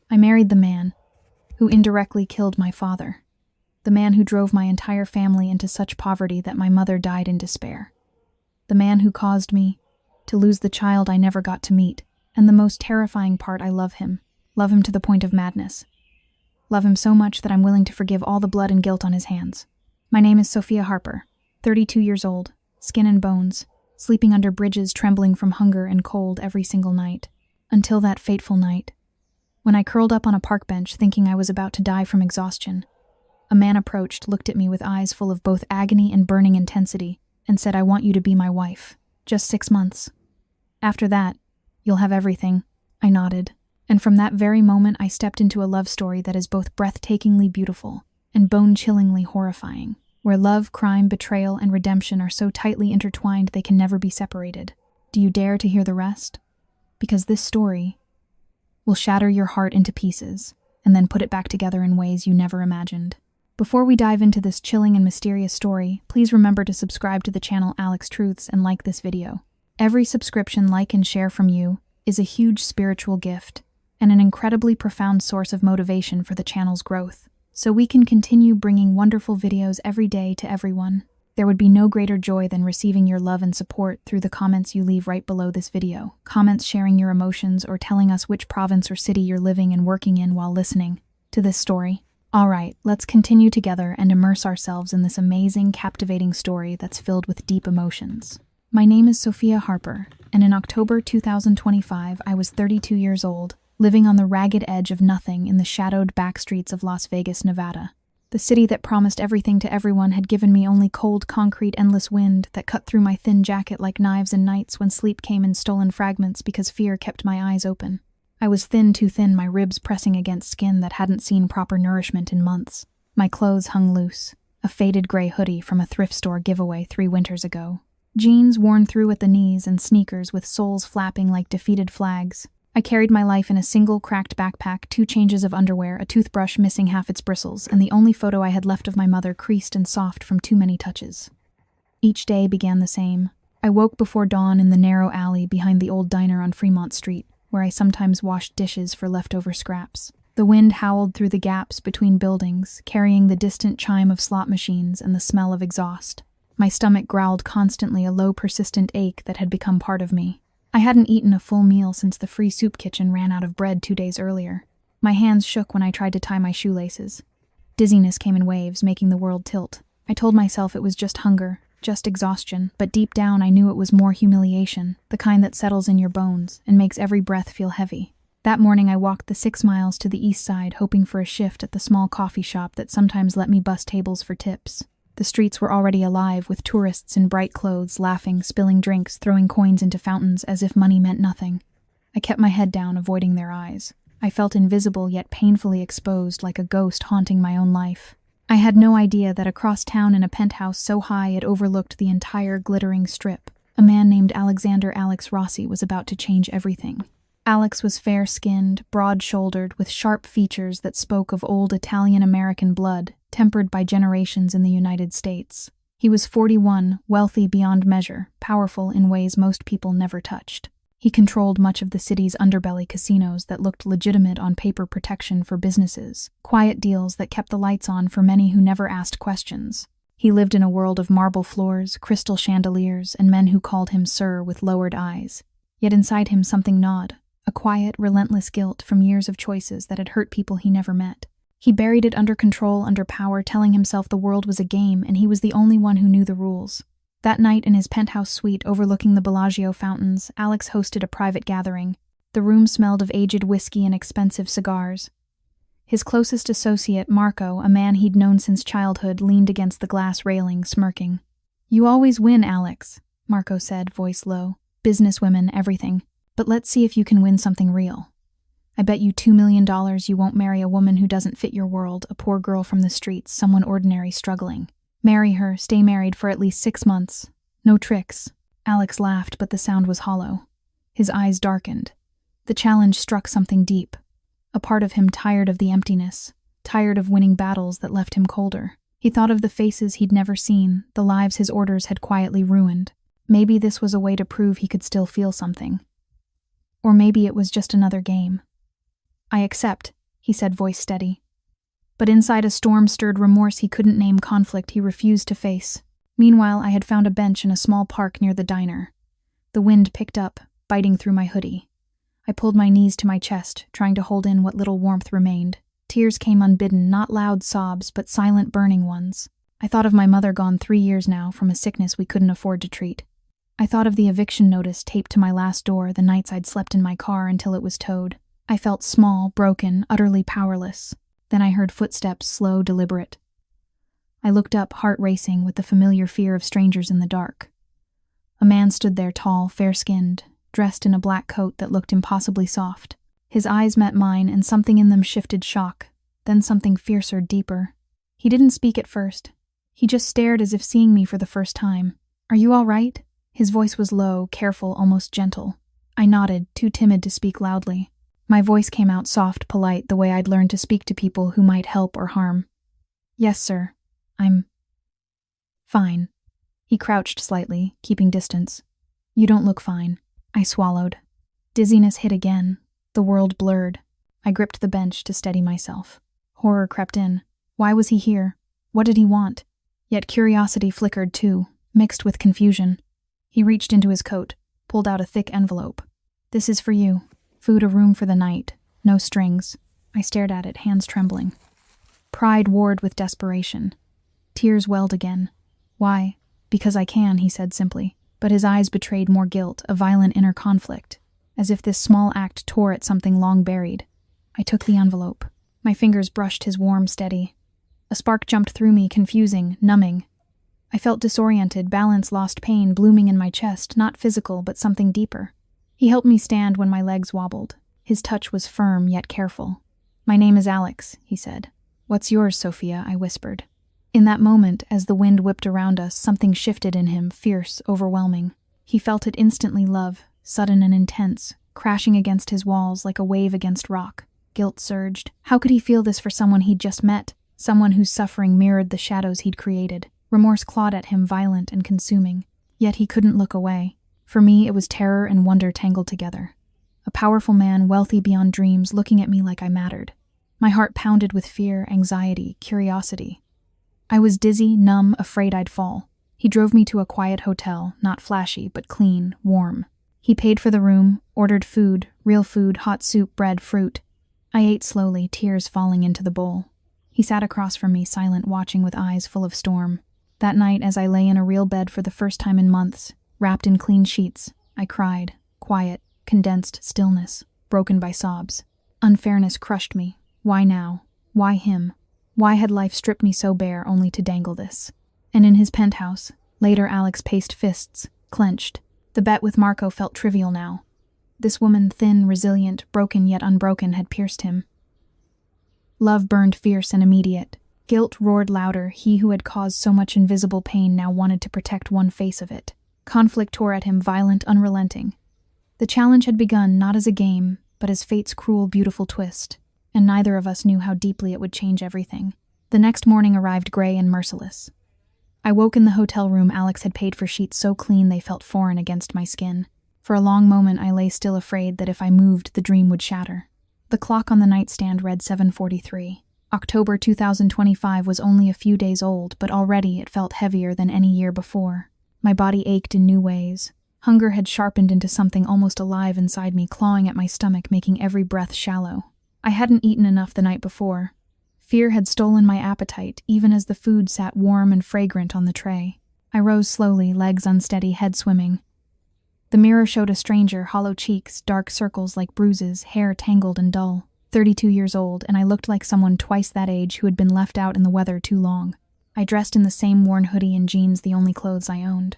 I married the man who indirectly killed my father, the man who drove my entire family into such poverty that my mother died in despair, the man who caused me to lose the child I never got to meet, and the most terrifying part, I love him to the point of madness. Love him so much that I'm willing to forgive all the blood and guilt on his hands. My name is Sophia Harper, 32 years old, skin and bones, sleeping under bridges, trembling from hunger and cold every single night. Until that fateful night, when I curled up on a park bench thinking I was about to die from exhaustion, a man approached, looked at me with eyes full of both agony and burning intensity, and said, "I want you to be my wife. Just 6 months. After that, you'll have everything." I nodded, and from that very moment I stepped into a love story that is both breathtakingly beautiful and bone-chillingly horrifying, where love, crime, betrayal, and redemption are so tightly intertwined they can never be separated. Do you dare to hear the rest? Because this story will shatter your heart into pieces and then put it back together in ways you never imagined. Before we dive into this chilling and mysterious story, please remember to subscribe to the channel Alex Truths and like this video. Every subscription, like, and share from you is a huge spiritual gift and an incredibly profound source of motivation for the channel's growth, so we can continue bringing wonderful videos every day to everyone. There would be no greater joy than receiving your love and support through the comments you leave right below this video. Comments sharing your emotions or telling us which province or city you're living and working in while listening to this story. Alright, let's continue together and immerse ourselves in this amazing, captivating story that's filled with deep emotions. My name is Sophia Harper, and in October 2025, I was 32 years old, living on the ragged edge of nothing in the shadowed back streets of Las Vegas, Nevada. The city that promised everything to everyone had given me only cold, concrete, endless wind that cut through my thin jacket like knives and nights when sleep came in stolen fragments because fear kept my eyes open. I was thin, too thin, my ribs pressing against skin that hadn't seen proper nourishment in months. My clothes hung loose, a faded gray hoodie from a thrift store giveaway 3 winters ago, jeans worn through at the knees, and sneakers with soles flapping like defeated flags. I carried my life in a single cracked backpack, 2 changes of underwear, a toothbrush missing half its bristles, and the only photo I had left of my mother creased and soft from too many touches. Each day began the same. I woke before dawn in the narrow alley behind the old diner on Fremont Street, where I sometimes washed dishes for leftover scraps. The wind howled through the gaps between buildings, carrying the distant chime of slot machines and the smell of exhaust. My stomach growled constantly, a low, persistent ache that had become part of me. I hadn't eaten a full meal since the free soup kitchen ran out of bread 2 days earlier. My hands shook when I tried to tie my shoelaces. Dizziness came in waves, making the world tilt. I told myself it was just hunger, just exhaustion, but deep down I knew it was more humiliation, the kind that settles in your bones and makes every breath feel heavy. That morning I walked the 6 miles to the east side, hoping for a shift at the small coffee shop that sometimes let me bus tables for tips. The streets were already alive with tourists in bright clothes, laughing, spilling drinks, throwing coins into fountains as if money meant nothing. I kept my head down, avoiding their eyes. I felt invisible yet painfully exposed, like a ghost haunting my own life. I had no idea that across town in a penthouse so high it overlooked the entire glittering strip, a man named Alexander Alex Rossi was about to change everything. Alex was fair-skinned, broad-shouldered, with sharp features that spoke of old Italian-American blood, tempered by generations in the United States. He was 41, wealthy beyond measure, powerful in ways most people never touched. He controlled much of the city's underbelly casinos that looked legitimate on paper, protection for businesses, quiet deals that kept the lights on for many who never asked questions. He lived in a world of marble floors, crystal chandeliers, and men who called him sir with lowered eyes. Yet inside him something gnawed, a quiet, relentless guilt from years of choices that had hurt people he never met. He buried it under control, under power, telling himself the world was a game and he was the only one who knew the rules. That night in his penthouse suite overlooking the Bellagio fountains, Alex hosted a private gathering. The room smelled of aged whiskey and expensive cigars. His closest associate, Marco, a man he'd known since childhood, leaned against the glass railing, smirking. "You always win, Alex," Marco said, voice low. "Businesswomen, everything. But let's see if you can win something real. I bet you $2 million you won't marry a woman who doesn't fit your world, a poor girl from the streets, someone ordinary struggling. Marry her, stay married for at least 6 months. No tricks." Alex laughed, but the sound was hollow. His eyes darkened. The challenge struck something deep. A part of him tired of the emptiness, tired of winning battles that left him colder. He thought of the faces he'd never seen, the lives his orders had quietly ruined. Maybe this was a way to prove he could still feel something. Or maybe it was just another game. "I accept," he said, voice steady. But inside a storm-stirred remorse he couldn't name, conflict he refused to face. Meanwhile, I had found a bench in a small park near the diner. The wind picked up, biting through my hoodie. I pulled my knees to my chest, trying to hold in what little warmth remained. Tears came unbidden, not loud sobs, but silent, burning ones. I thought of my mother, gone 3 years now from a sickness we couldn't afford to treat. I thought of the eviction notice taped to my last door the nights I'd slept in my car until it was towed. I felt small, broken, utterly powerless. Then I heard footsteps, slow, deliberate. I looked up, heart racing, with the familiar fear of strangers in the dark. A man stood there, tall, fair-skinned, dressed in a black coat that looked impossibly soft. His eyes met mine, and something in them shifted, shock, then something fiercer, deeper. He didn't speak at first. He just stared as if seeing me for the first time. "Are you all right?" His voice was low, careful, almost gentle. I nodded, too timid to speak loudly. My voice came out soft, polite, the way I'd learned to speak to people who might help or harm. "Yes, sir. I'm fine." He crouched slightly, keeping distance. "You don't look fine." I swallowed. Dizziness hit again. The world blurred. I gripped the bench to steady myself. Horror crept in. Why was he here? What did he want? Yet curiosity flickered too, mixed with confusion. He reached into his coat, pulled out a thick envelope. "This is for you. Food, a room for the night. No strings." I stared at it, hands trembling. Pride warred with desperation. Tears welled again. "Why?" "Because I can," he said simply. But his eyes betrayed more guilt, a violent inner conflict, as if this small act tore at something long buried. I took the envelope. My fingers brushed his warm, steady. A spark jumped through me, confusing, numbing. I felt disoriented, balance lost, pain blooming in my chest, not physical, but something deeper. He helped me stand when my legs wobbled. His touch was firm, yet careful. "My name is Alex," he said. "What's yours, Sophia?" I whispered. In that moment, as the wind whipped around us, something shifted in him, fierce, overwhelming. He felt it instantly, love, sudden and intense, crashing against his walls like a wave against rock. Guilt surged. How could he feel this for someone he'd just met? Someone whose suffering mirrored the shadows he'd created. Remorse clawed at him, violent and consuming. Yet he couldn't look away. For me, it was terror and wonder tangled together. A powerful man, wealthy beyond dreams, looking at me like I mattered. My heart pounded with fear, anxiety, curiosity. I was dizzy, numb, afraid I'd fall. He drove me to a quiet hotel, not flashy, but clean, warm. He paid for the room, ordered food, real food, hot soup, bread, fruit. I ate slowly, tears falling into the bowl. He sat across from me, silent, watching with eyes full of storm. That night, as I lay in a real bed for the first time in months, wrapped in clean sheets, I cried, quiet, condensed stillness, broken by sobs. Unfairness crushed me. Why now? Why him? Why had life stripped me so bare only to dangle this? And in his penthouse, later Alex paced fists, clenched. The bet with Marco felt trivial now. This woman, thin, resilient, broken yet unbroken, had pierced him. Love burned fierce and immediate. Guilt roared louder. He who had caused so much invisible pain now wanted to protect one face of it. Conflict tore at him, violent, unrelenting. The challenge had begun not as a game, but as fate's cruel, beautiful twist, and neither of us knew how deeply it would change everything. The next morning arrived gray and merciless. I woke in the hotel room. Alex had paid for sheets so clean they felt foreign against my skin. For a long moment I lay still, afraid that if I moved, the dream would shatter. The clock on the nightstand read 7:43. October 2025 was only a few days old, but already it felt heavier than any year before. My body ached in new ways. Hunger had sharpened into something almost alive inside me, clawing at my stomach, making every breath shallow. I hadn't eaten enough the night before. Fear had stolen my appetite, even as the food sat warm and fragrant on the tray. I rose slowly, legs unsteady, head swimming. The mirror showed a stranger, hollow cheeks, dark circles like bruises, hair tangled and dull. 32 years old, and I looked like someone twice that age who had been left out in the weather too long. I dressed in the same worn hoodie and jeans, the only clothes I owned.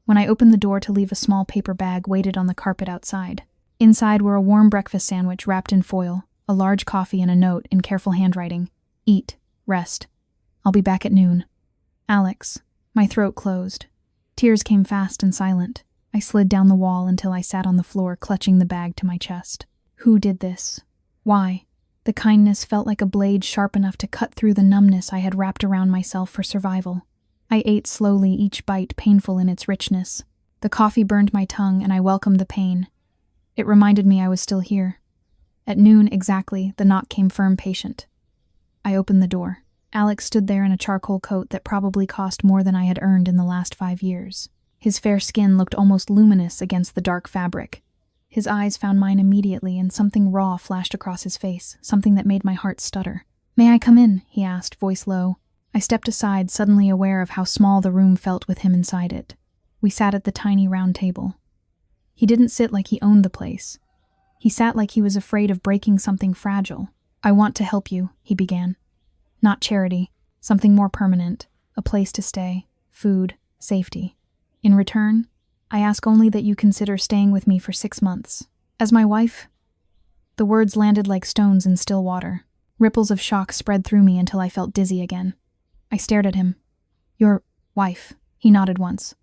When I opened the door to leave, a small paper bag waited on the carpet outside. Inside were a warm breakfast sandwich wrapped in foil, a large coffee, and a note in careful handwriting. "Eat. Rest. I'll be back at noon. Alex." My throat closed. Tears came fast and silent. I slid down the wall until I sat on the floor, clutching the bag to my chest. Who did this? Why? The kindness felt like a blade sharp enough to cut through the numbness I had wrapped around myself for survival. I ate slowly, each bite painful in its richness. The coffee burned my tongue, and I welcomed the pain. It reminded me I was still here. At noon exactly, the knock came firm patient. I opened the door. Alex stood there in a charcoal coat that probably cost more than I had earned in the last 5 years. His fair skin looked almost luminous against the dark fabric. His eyes found mine immediately, and something raw flashed across his face, something that made my heart stutter. "May I come in?" he asked, voice low. I stepped aside, suddenly aware of how small the room felt with him inside it. We sat at the tiny round table. He didn't sit like he owned the place. He sat like he was afraid of breaking something fragile. "I want to help you," he began. "Not charity, something more permanent, a place to stay, food, safety. In return, I ask only that you consider staying with me for 6 months. As my wife?" The words landed like stones in still water. Ripples of shock spread through me until I felt dizzy again. I stared at him. "Your wife," he nodded once.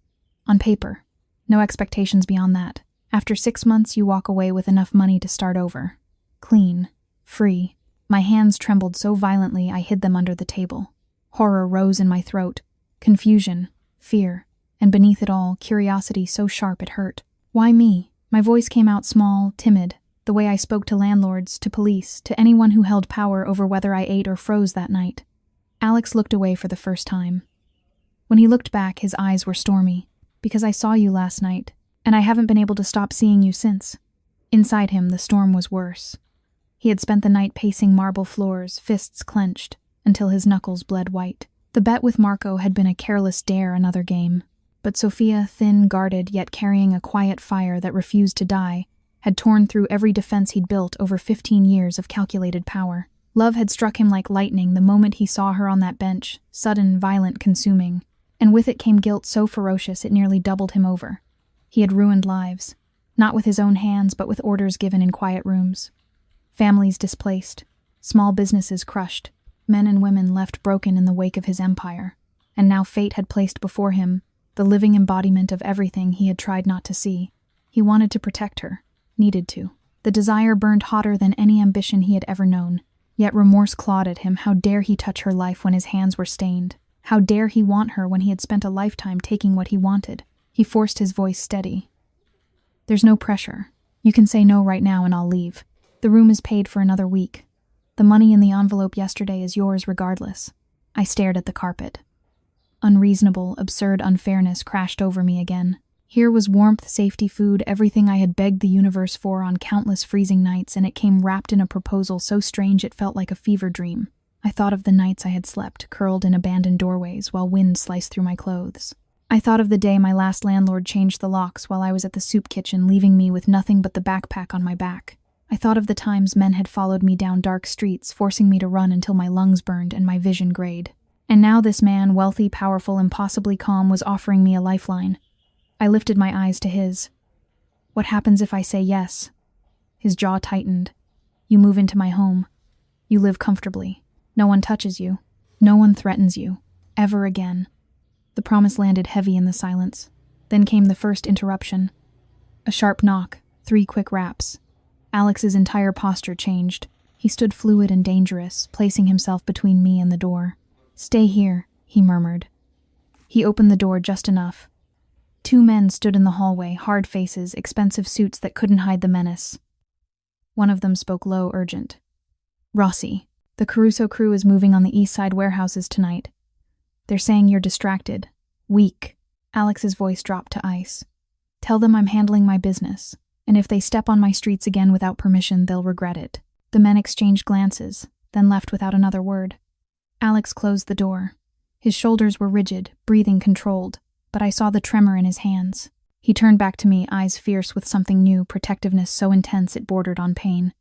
"On paper. No expectations beyond that. After 6 months, you walk away with enough money to start over. Clean. Free." My hands trembled so violently I hid them under the table. Horror rose in my throat. Confusion. Fear. And beneath it all, curiosity so sharp it hurt. Why me? My voice came out small, timid, the way I spoke to landlords, to police, to anyone who held power over whether I ate or froze that night. Alex looked away for the first time. When he looked back, his eyes were stormy. "Because I saw you last night, and I haven't been able to stop seeing you since." Inside him, the storm was worse. He had spent the night pacing marble floors, fists clenched, until his knuckles bled white. The bet with Marco had been a careless dare, another game. But Sophia, thin, guarded, yet carrying a quiet fire that refused to die, had torn through every defense he'd built over 15 years of calculated power. Love had struck him like lightning the moment he saw her on that bench, sudden, violent, consuming. And with it came guilt so ferocious it nearly doubled him over. He had ruined lives, not with his own hands but with orders given in quiet rooms. Families displaced, small businesses crushed, men and women left broken in the wake of his empire. And now fate had placed before him the living embodiment of everything he had tried not to see. He wanted to protect her, needed to. The desire burned hotter than any ambition he had ever known. Yet remorse clawed at him. How dare he touch her life when his hands were stained? How dare he want her when he had spent a lifetime taking what he wanted? He forced his voice steady. "There's no pressure. You can say no right now and I'll leave. The room is paid for another week. The money in the envelope yesterday is yours regardless." I stared at the carpet. Unreasonable, absurd unfairness crashed over me again. Here was warmth, safety, food, everything I had begged the universe for on countless freezing nights, and it came wrapped in a proposal so strange it felt like a fever dream. I thought of the nights I had slept, curled in abandoned doorways while wind sliced through my clothes. I thought of the day my last landlord changed the locks while I was at the soup kitchen, leaving me with nothing but the backpack on my back. I thought of the times men had followed me down dark streets, forcing me to run until my lungs burned and my vision grayed. And now this man, wealthy, powerful, impossibly calm, was offering me a lifeline. I lifted my eyes to his. "What happens if I say yes?" His jaw tightened. "You move into my home. You live comfortably. No one touches you. No one threatens you. Ever again." The promise landed heavy in the silence. Then came the first interruption. A sharp knock, 3 quick raps. Alex's entire posture changed. He stood fluid and dangerous, placing himself between me and the door. "Stay here," he murmured. He opened the door just enough. 2 men stood in the hallway, hard faces, expensive suits that couldn't hide the menace. One of them spoke low, urgent. "Rossi, the Caruso crew is moving on the East Side warehouses tonight. They're saying you're distracted, weak." Alex's voice dropped to ice. "Tell them I'm handling my business, and if they step on my streets again without permission, they'll regret it." The men exchanged glances, then left without another word. Alex closed the door. His shoulders were rigid, breathing controlled, but I saw the tremor in his hands. He turned back to me, eyes fierce with something new, protectiveness so intense it bordered on pain.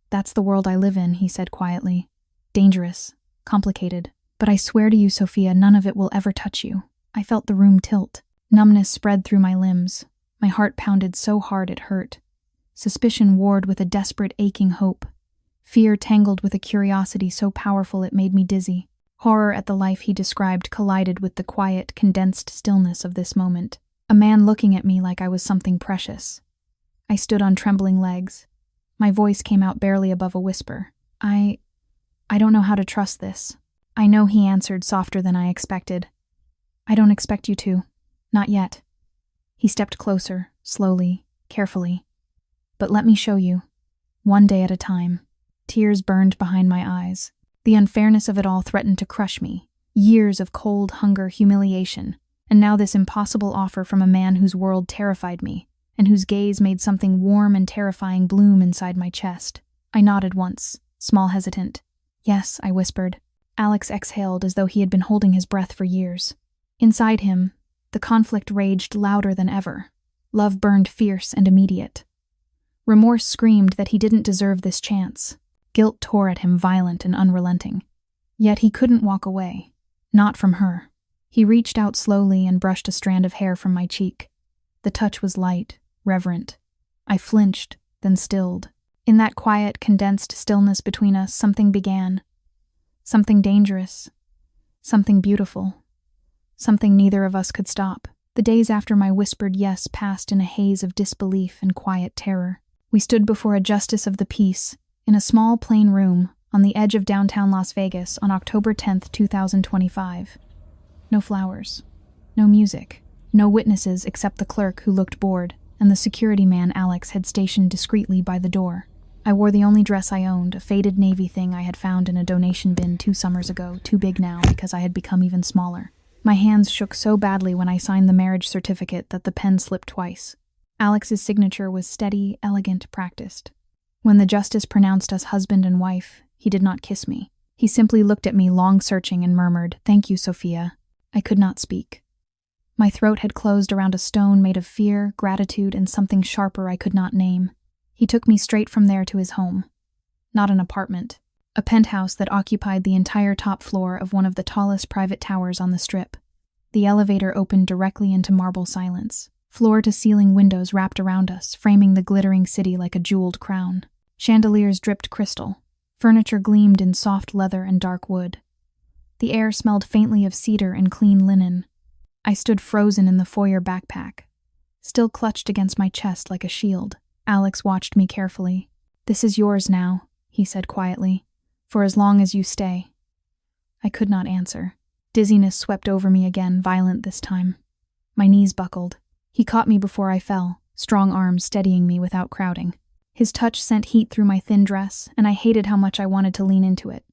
"That's the world I live in," he said quietly. "Dangerous, complicated. But I swear to you, Sophia, none of it will ever touch you." I felt the room tilt. Numbness spread through my limbs. My heart pounded so hard it hurt. Suspicion warred with a desperate, aching hope. Fear tangled with a curiosity so powerful it made me dizzy. Horror at the life he described collided with the quiet, condensed stillness of this moment. A man looking at me like I was something precious. I stood on trembling legs. My voice came out barely above a whisper. I don't know how to trust this." "I know," he answered, softer than I expected. "I don't expect you to. Not yet." He stepped closer, slowly, carefully. "But let me show you." one day at a time. Tears burned behind my eyes. The unfairness of it all threatened to crush me. Years of cold, hunger, humiliation, and now this impossible offer from a man whose world terrified me, and whose gaze made something warm and terrifying bloom inside my chest. I nodded once, small hesitant. Yes, I whispered. Alex exhaled as though he had been holding his breath for years. Inside him, the conflict raged louder than ever. Love burned fierce and immediate. Remorse screamed that he didn't deserve this chance. Guilt tore at him, violent and unrelenting. Yet he couldn't walk away. Not from her. He reached out slowly and brushed a strand of hair from my cheek. The touch was light, reverent. I flinched, then stilled. In that quiet, condensed stillness between us, something began. Something dangerous. Something beautiful. Something neither of us could stop. The days after my whispered yes passed in a haze of disbelief and quiet terror. We stood before a justice of the peace, in a small, plain room, on the edge of downtown Las Vegas on October 10th, 2025. No flowers. No music. No witnesses except the clerk who looked bored, and the security man Alex had stationed discreetly by the door. I wore the only dress I owned, a faded navy thing I had found in a donation bin 2 summers ago, too big now because I had become even smaller. My hands shook so badly when I signed the marriage certificate that the pen slipped twice. Alex's signature was steady, elegant, practiced. When the justice pronounced us husband and wife, he did not kiss me. He simply looked at me, long searching, and murmured, "Thank you, Sophia." I could not speak. My throat had closed around a stone made of fear, gratitude, and something sharper I could not name. He took me straight from there to his home. Not an apartment. A penthouse that occupied the entire top floor of one of the tallest private towers on the Strip. The elevator opened directly into marble silence. Floor-to-ceiling windows wrapped around us, framing the glittering city like a jeweled crown. Chandeliers dripped crystal. Furniture gleamed in soft leather and dark wood. The air smelled faintly of cedar and clean linen. I stood frozen in the foyer backpack, still clutched against my chest like a shield. Alex watched me carefully. "This is yours now," he said quietly, "for as long as you stay." I could not answer. Dizziness swept over me again, violent this time. My knees buckled. He caught me before I fell, strong arms steadying me without crowding. His touch sent heat through my thin dress, and I hated how much I wanted to lean into it.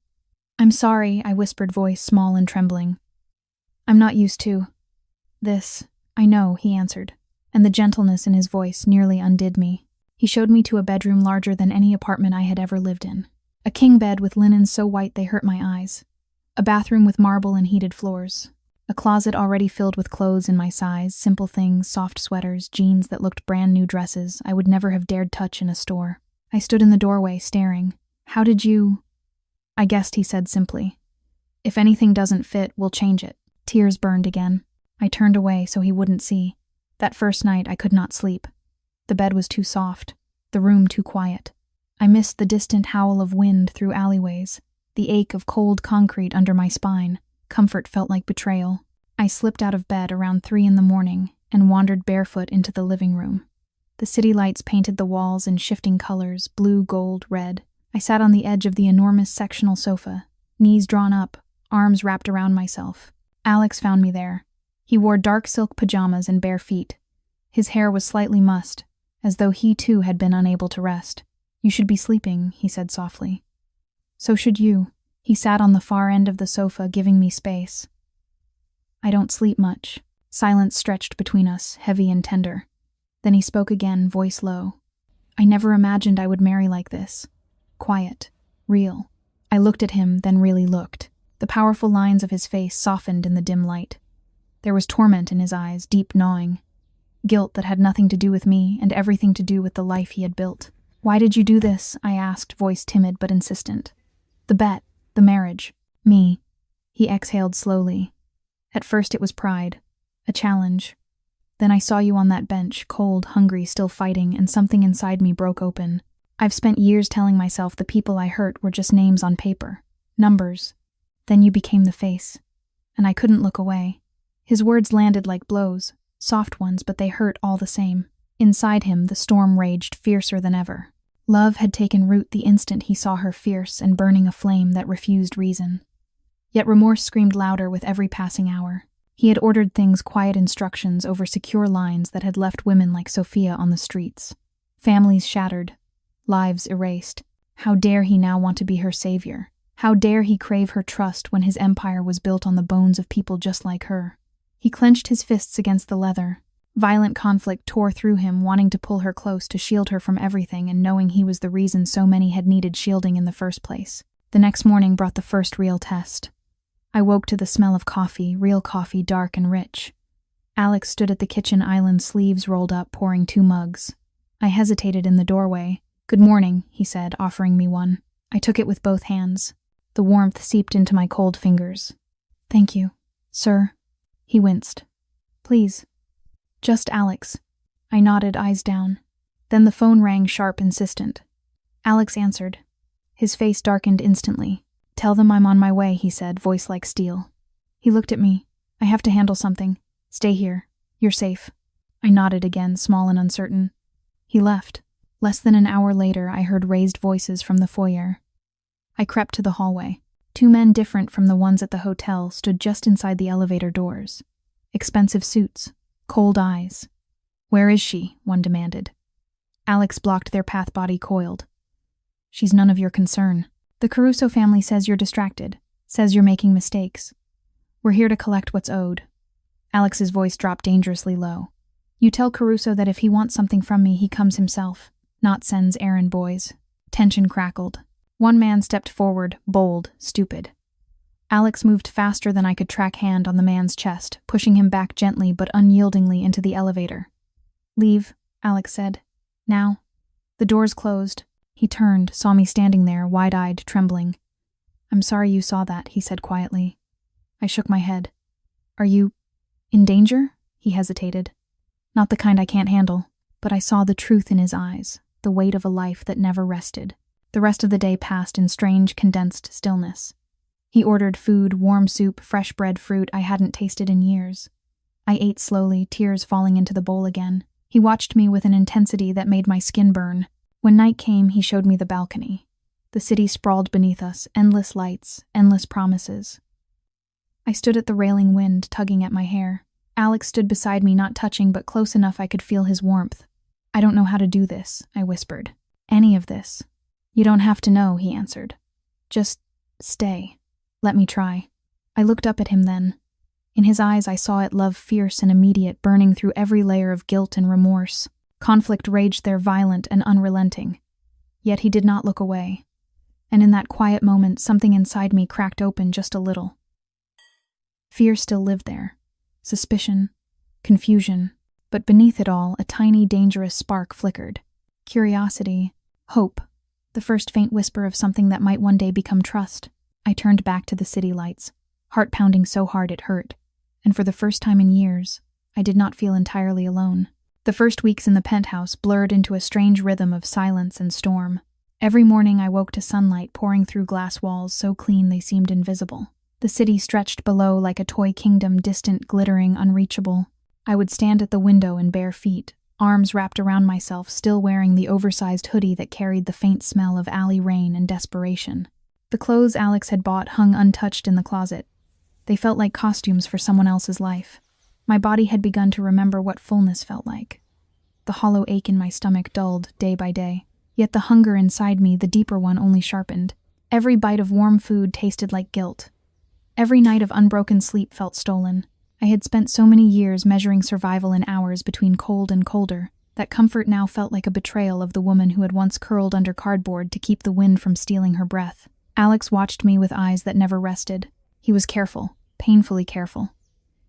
"I'm sorry," I whispered, voice small and trembling. "I'm not used to this." "I know," he answered, and the gentleness in his voice nearly undid me. He showed me to a bedroom larger than any apartment I had ever lived in. A king bed with linens so white they hurt my eyes. A bathroom with marble and heated floors. A closet already filled with clothes in my size, simple things, soft sweaters, jeans that looked brand new, dresses I would never have dared touch in a store. I stood in the doorway, staring. "How did you—" "I guessed," he said simply. "If anything doesn't fit, we'll change it." Tears burned again. I turned away so he wouldn't see. That first night I could not sleep. The bed was too soft, the room too quiet. I missed the distant howl of wind through alleyways, the ache of cold concrete under my spine. Comfort felt like betrayal. I slipped out of bed around 3 in the morning and wandered barefoot into the living room. The city lights painted the walls in shifting colors, blue, gold, red. I sat on the edge of the enormous sectional sofa, knees drawn up, arms wrapped around myself. Alex found me there. He wore dark silk pajamas and bare feet. His hair was slightly mussed, as though he too had been unable to rest. "You should be sleeping," he said softly. "So should you." He sat on the far end of the sofa, giving me space. "I don't sleep much." Silence stretched between us, heavy and tender. Then he spoke again, voice low. "I never imagined I would marry like this. Quiet. Real." I looked at him, then really looked. The powerful lines of his face softened in the dim light. There was torment in his eyes, deep gnawing. Guilt that had nothing to do with me and everything to do with the life he had built. "Why did you do this?" I asked, voice timid but insistent. "The bet. The marriage. Me." He exhaled slowly. "At first it was pride. A challenge. Then I saw you on that bench, cold, hungry, still fighting, and something inside me broke open. I've spent years telling myself the people I hurt were just names on paper. Numbers. Then you became the face. And I couldn't look away." His words landed like blows, soft ones, but they hurt all the same. Inside him, the storm raged fiercer than ever. Love had taken root the instant he saw her, fierce and burning a flame that refused reason. Yet remorse screamed louder with every passing hour. He had ordered things, quiet instructions over secure lines that had left women like Sophia on the streets. Families shattered. lives erased. How dare he now want to be her savior? How dare he crave her trust when his empire was built on the bones of people just like her? He clenched his fists against the leather. Violent conflict tore through him, wanting to pull her close to shield her from everything and knowing he was the reason so many had needed shielding in the first place. The next morning brought the first real test. I woke to the smell of coffee, real coffee, dark and rich. Alex stood at the kitchen island, sleeves rolled up, pouring 2 mugs. I hesitated in the doorway. "Good morning," he said, offering me one. I took it with both hands. The warmth seeped into my cold fingers. "Thank you, sir." He winced. "Please." "Just Alex." I nodded, eyes down. Then the phone rang, sharp, insistent. Alex answered. His face darkened instantly. "Tell them I'm on my way," he said, voice like steel. He looked at me. "I have to handle something. Stay here. You're safe." I nodded again, small and uncertain. He left. Less than an hour later, I heard raised voices from the foyer. I crept to the hallway. 2 men different from the ones at the hotel stood just inside the elevator doors. Expensive suits. Cold eyes. "Where is she?" one demanded. Alex blocked their path, body coiled. "She's none of your concern. The Caruso family says you're distracted, says you're making mistakes. We're here to collect what's owed." Alex's voice dropped dangerously low. "You tell Caruso that if he wants something from me, he comes himself, not sends errand boys." Tension crackled. One man stepped forward, bold, stupid. Alex moved faster than I could track hand on the man's chest, pushing him back gently but unyieldingly into the elevator. "Leave," Alex said. "Now." The doors closed. He turned, saw me standing there, wide-eyed, trembling. "I'm sorry you saw that," he said quietly. I shook my head. "Are you in danger?" He hesitated. "Not the kind I can't handle." But I saw the truth in his eyes, the weight of a life that never rested. The rest of the day passed in strange, condensed stillness. He ordered food, warm soup, fresh bread, fruit I hadn't tasted in years. I ate slowly, tears falling into the bowl again. He watched me with an intensity that made my skin burn. When night came, he showed me the balcony. The city sprawled beneath us, endless lights, endless promises. I stood at the railing, wind tugging at my hair. Alex stood beside me, not touching but close enough I could feel his warmth. "I don't know how to do this," I whispered. "Any of this." "You don't have to know," he answered. "Just stay. Let me try." I looked up at him then. In his eyes I saw it, love fierce and immediate, burning through every layer of guilt and remorse. Conflict raged there, violent and unrelenting. Yet he did not look away. And in that quiet moment, something inside me cracked open just a little. Fear still lived there. Suspicion. Confusion. But beneath it all, a tiny, dangerous spark flickered. Curiosity. Hope. The first faint whisper of something that might one day become trust. I turned back to the city lights, heart pounding so hard it hurt. And for the first time in years, I did not feel entirely alone. The first weeks in the penthouse blurred into a strange rhythm of silence and storm. Every morning I woke to sunlight pouring through glass walls so clean they seemed invisible. The city stretched below like a toy kingdom, distant, glittering, unreachable. I would stand at the window in bare feet, arms wrapped around myself, still wearing the oversized hoodie that carried the faint smell of alley rain and desperation. The clothes Alex had bought hung untouched in the closet. They felt like costumes for someone else's life. My body had begun to remember what fullness felt like. The hollow ache in my stomach dulled day by day. Yet the hunger inside me, the deeper one, only sharpened. Every bite of warm food tasted like guilt. Every night of unbroken sleep felt stolen. I had spent so many years measuring survival in hours between cold and colder, that comfort now felt like a betrayal of the woman who had once curled under cardboard to keep the wind from stealing her breath. Alex watched me with eyes that never rested. He was careful, painfully careful.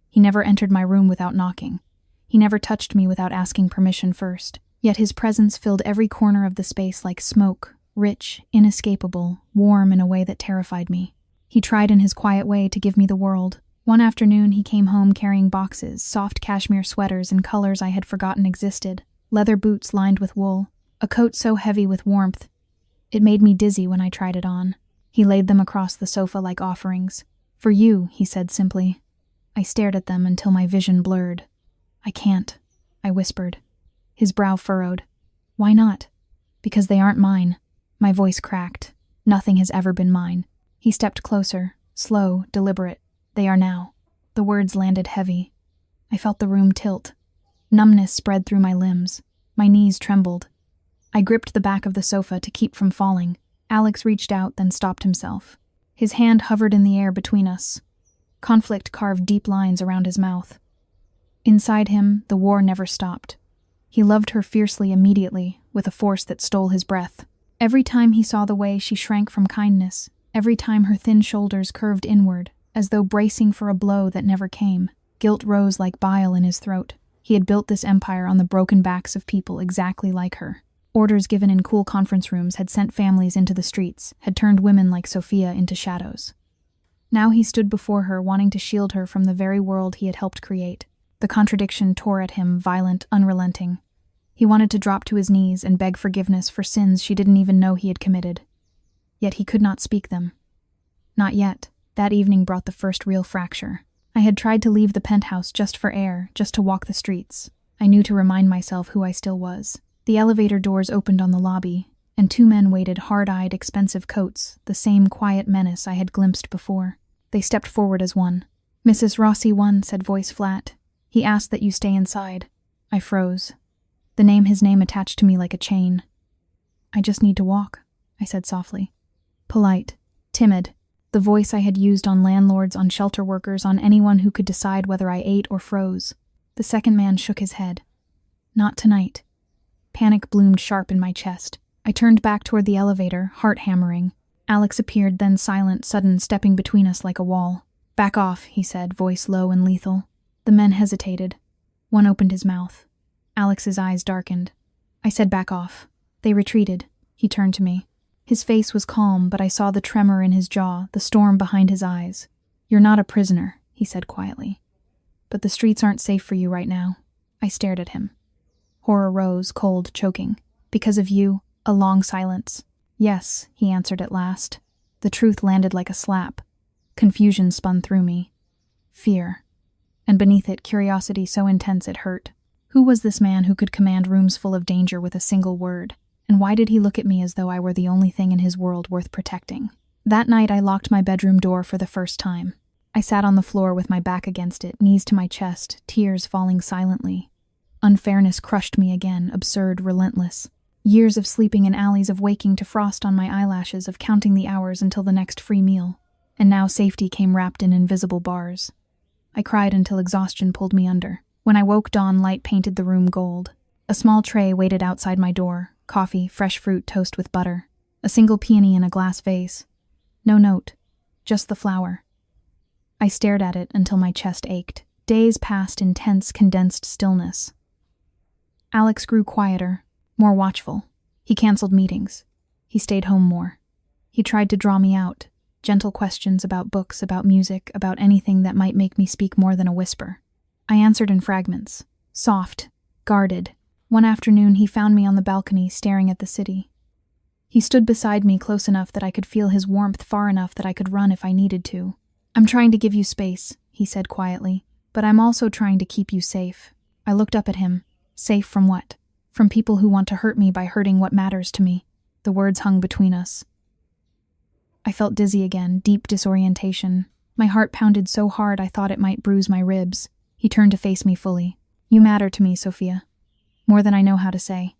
He never entered my room without knocking. He never touched me without asking permission first. Yet his presence filled every corner of the space like smoke, rich, inescapable, warm in a way that terrified me. He tried in his quiet way to give me the world. One afternoon he came home carrying boxes, soft cashmere sweaters in colors I had forgotten existed, leather boots lined with wool, a coat so heavy with warmth. It made me dizzy when I tried it on. He laid them across the sofa like offerings. "For you," he said simply. I stared at them until my vision blurred. "I can't," I whispered. His brow furrowed. "Why not?" "Because they aren't mine." My voice cracked. "Nothing has ever been mine." He stepped closer, slow, deliberate. "They are now." The words landed heavy. I felt the room tilt. Numbness spread through my limbs. My knees trembled. I gripped the back of the sofa to keep from falling. Alex reached out, then stopped himself. His hand hovered in the air between us. Conflict carved deep lines around his mouth. Inside him, the war never stopped. He loved her fiercely immediately, with a force that stole his breath. Every time he saw the way she shrank from kindness, every time her thin shoulders curved inward, as though bracing for a blow that never came, guilt rose like bile in his throat. He had built this empire on the broken backs of people exactly like her. Orders given in cool conference rooms had sent families into the streets, had turned women like Sophia into shadows. Now he stood before her, wanting to shield her from the very world he had helped create. The contradiction tore at him, violent, unrelenting. He wanted to drop to his knees and beg forgiveness for sins she didn't even know he had committed. Yet he could not speak them. Not yet. That evening brought the first real fracture. I had tried to leave the penthouse just for air, just to walk the streets. I knew to remind myself who I still was. The elevator doors opened on the lobby, and two men waited, hard-eyed, expensive coats, the same quiet menace I had glimpsed before. They stepped forward as one. "Mrs. Rossi one," said voice flat. "He asked that you stay inside." I froze. His name attached to me like a chain. "I just need to walk," I said softly. Polite, timid, the voice I had used on landlords, on shelter workers, on anyone who could decide whether I ate or froze. The second man shook his head. "Not tonight." Panic bloomed sharp in my chest. I turned back toward the elevator, heart hammering. Alex appeared, then silent, sudden, stepping between us like a wall. "Back off," he said, voice low and lethal. The men hesitated. One opened his mouth. Alex's eyes darkened. I said, "Back off." They retreated. He turned to me. His face was calm, but I saw the tremor in his jaw, the storm behind his eyes. "You're not a prisoner," he said quietly. "But the streets aren't safe for you right now." I stared at him. Horror rose, cold, choking. "Because of you." A long silence. "Yes," he answered at last. The truth landed like a slap. Confusion spun through me. Fear. And beneath it, curiosity so intense it hurt. Who was this man who could command rooms full of danger with a single word? And why did he look at me as though I were the only thing in his world worth protecting? That night I locked my bedroom door for the first time. I sat on the floor with my back against it, knees to my chest, tears falling silently. Unfairness crushed me again, absurd, relentless. Years of sleeping in alleys, of waking to frost on my eyelashes, of counting the hours until the next free meal. And now safety came wrapped in invisible bars. I cried until exhaustion pulled me under. When I woke, dawn light painted the room gold. A small tray waited outside my door, coffee, fresh fruit, toast with butter. A single peony in a glass vase. No note, just the flower. I stared at it until my chest ached. Days passed in tense, condensed stillness. Alex grew quieter, more watchful. He canceled meetings. He stayed home more. He tried to draw me out. Gentle questions about books, about music, about anything that might make me speak more than a whisper. I answered in fragments. Soft, guarded. One afternoon he found me on the balcony, staring at the city. He stood beside me, close enough that I could feel his warmth, far enough that I could run if I needed to. "I'm trying to give you space," he said quietly, "but I'm also trying to keep you safe." I looked up at him. Safe from what? From people who want to hurt me by hurting what matters to me. The words hung between us. I felt dizzy again, deep disorientation. My heart pounded so hard I thought it might bruise my ribs. He turned to face me fully. "You matter to me, Sophia. More than I know how to say."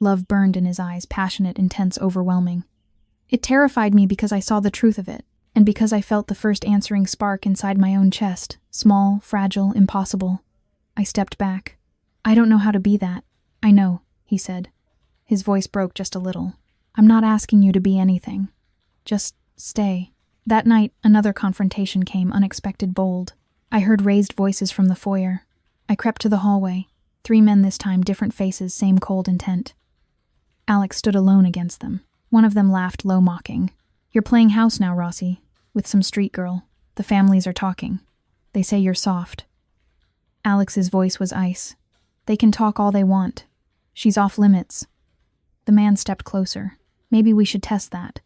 Love burned in his eyes, passionate, intense, overwhelming. It terrified me because I saw the truth of it, and because I felt the first answering spark inside my own chest, small, fragile, impossible. I stepped back. "I don't know how to be that." "I know," he said. His voice broke just a little. "I'm not asking you to be anything. Just stay." That night, another confrontation came, unexpected, bold. I heard raised voices from the foyer. I crept to the hallway. 3 men this time, different faces, same cold intent. Alex stood alone against them. One of them laughed low, mocking. "You're playing house now, Rossi, with some street girl. The families are talking. They say you're soft." Alex's voice was ice. "They can talk all they want. She's off limits." The man stepped closer. "Maybe we should test that."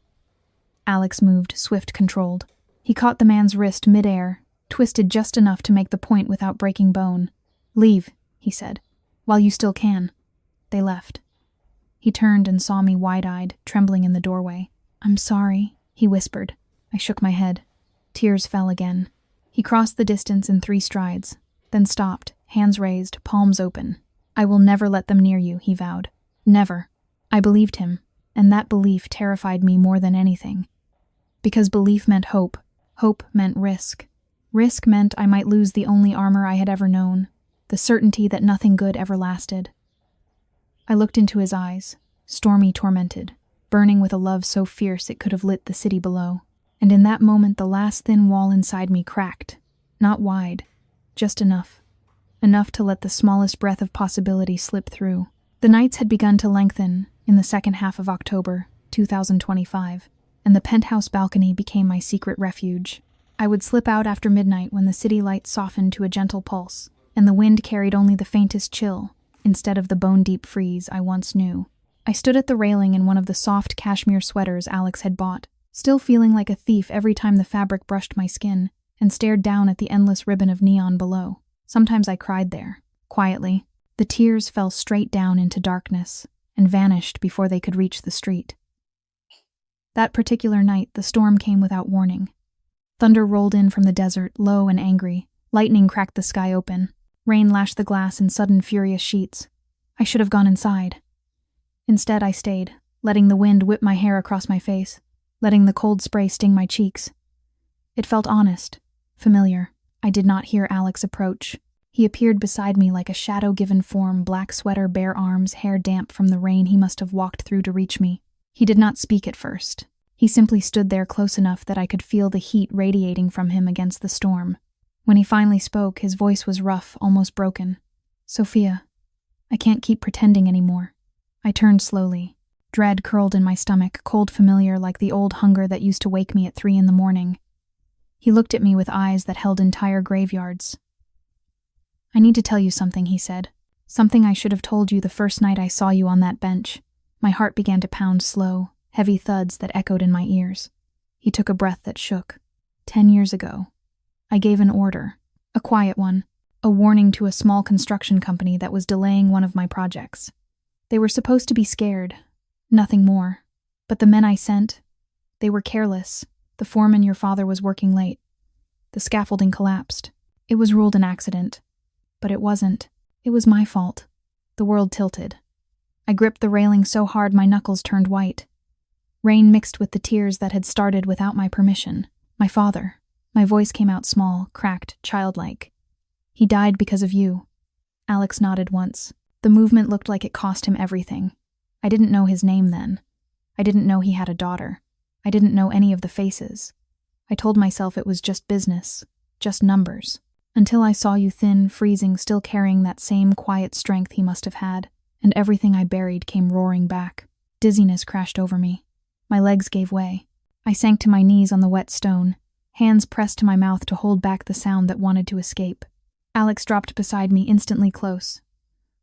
Alex moved, swift, controlled. He caught the man's wrist midair, twisted just enough to make the point without breaking bone. "Leave," he said, "while you still can." They left. He turned and saw me wide-eyed, trembling in the doorway. "I'm sorry," he whispered. I shook my head. Tears fell again. He crossed the distance in 3 strides, then stopped, hands raised, palms open. "I will never let them near you," he vowed. "Never." I believed him, and that belief terrified me more than anything. Because belief meant hope. Hope meant risk. Risk meant I might lose the only armor I had ever known, the certainty that nothing good ever lasted. I looked into his eyes, stormy, tormented, burning with a love so fierce it could have lit the city below. And in that moment the last thin wall inside me cracked. Not wide, just enough. Enough to let the smallest breath of possibility slip through. The nights had begun to lengthen in the second half of October, 2025, and the penthouse balcony became my secret refuge. I would slip out after midnight when the city lights softened to a gentle pulse, and the wind carried only the faintest chill, instead of the bone-deep freeze I once knew. I stood at the railing in one of the soft cashmere sweaters Alex had bought, still feeling like a thief every time the fabric brushed my skin, and stared down at the endless ribbon of neon below. Sometimes I cried there, quietly. The tears fell straight down into darkness and vanished before they could reach the street. That particular night, the storm came without warning. Thunder rolled in from the desert, low and angry. Lightning cracked the sky open. Rain lashed the glass in sudden, furious sheets. I should have gone inside. Instead, I stayed, letting the wind whip my hair across my face, letting the cold spray sting my cheeks. It felt honest, familiar. I did not hear Alex approach. He appeared beside me like a shadow-given form, black sweater, bare arms, hair damp from the rain he must have walked through to reach me. He did not speak at first. He simply stood there close enough that I could feel the heat radiating from him against the storm. When he finally spoke, his voice was rough, almost broken. "Sophia, I can't keep pretending anymore." I turned slowly. Dread curled in my stomach, cold familiar like the old hunger that used to wake me at 3 a.m. He looked at me with eyes that held entire graveyards. "I need to tell you something," he said. "Something I should have told you the first night I saw you on that bench." My heart began to pound slow, heavy thuds that echoed in my ears. He took a breath that shook. 10 years ago, I gave an order, a quiet one, a warning to a small construction company that was delaying one of my projects. They were supposed to be scared, nothing more. But the men I sent, they were careless. The foreman your father was working late. The scaffolding collapsed. It was ruled an accident. But it wasn't. It was my fault. The world tilted. I gripped the railing so hard my knuckles turned white. Rain mixed with the tears that had started without my permission. My father. My voice came out small, cracked, childlike. "He died because of you." Alex nodded once. The movement looked like it cost him everything. I didn't know his name then. I didn't know he had a daughter. I didn't know any of the faces. I told myself it was just business, just numbers. Until I saw you thin, freezing, still carrying that same quiet strength he must have had, and everything I buried came roaring back. Dizziness crashed over me. My legs gave way. I sank to my knees on the wet stone, hands pressed to my mouth to hold back the sound that wanted to escape. Alex dropped beside me, instantly close,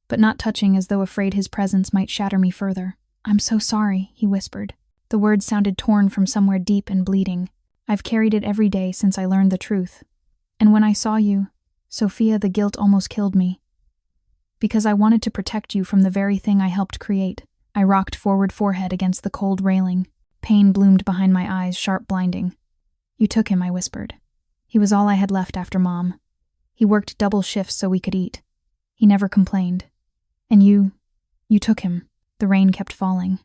but not touching, as though afraid his presence might shatter me further. "I'm so sorry," he whispered. The words sounded torn from somewhere deep and bleeding. "I've carried it every day since I learned the truth. And when I saw you, Sophia, the guilt almost killed me. Because I wanted to protect you from the very thing I helped create." I rocked forward, forehead against the cold railing. Pain bloomed behind my eyes, sharp, blinding. "You took him," I whispered. "He was all I had left after Mom. He worked double shifts so we could eat. He never complained. And you took him." The rain kept falling.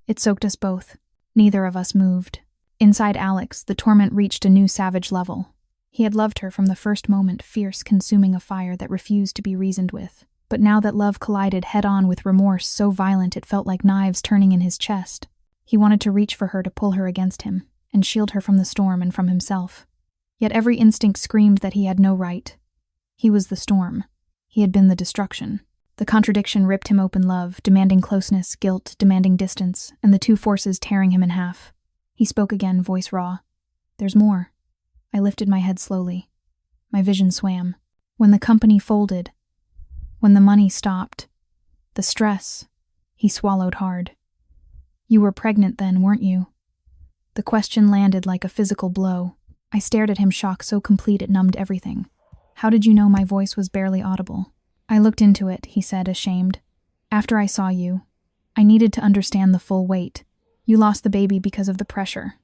It soaked us both. Neither of us moved. Inside Alex, the torment reached a new savage level. He had loved her from the first moment, fierce, consuming a fire that refused to be reasoned with. But now that love collided head-on with remorse so violent it felt like knives turning in his chest, he wanted to reach for her, to pull her against him, and shield her from the storm and from himself. Yet every instinct screamed that he had no right. He was the storm. He had been the destruction. The contradiction ripped him open, love, demanding closeness, guilt, demanding distance, and the two forces tearing him in half. He spoke again, voice raw. "There's more." I lifted my head slowly. My vision swam. When the company folded, when the money stopped, the stress, he swallowed hard. "You were pregnant then, weren't you?" The question landed like a physical blow. I stared at him, shock so complete it numbed everything. "How did you know?" My voice was barely audible. "I looked into it," he said, ashamed. "After I saw you, I needed to understand the full weight. You lost the baby because of the pressure,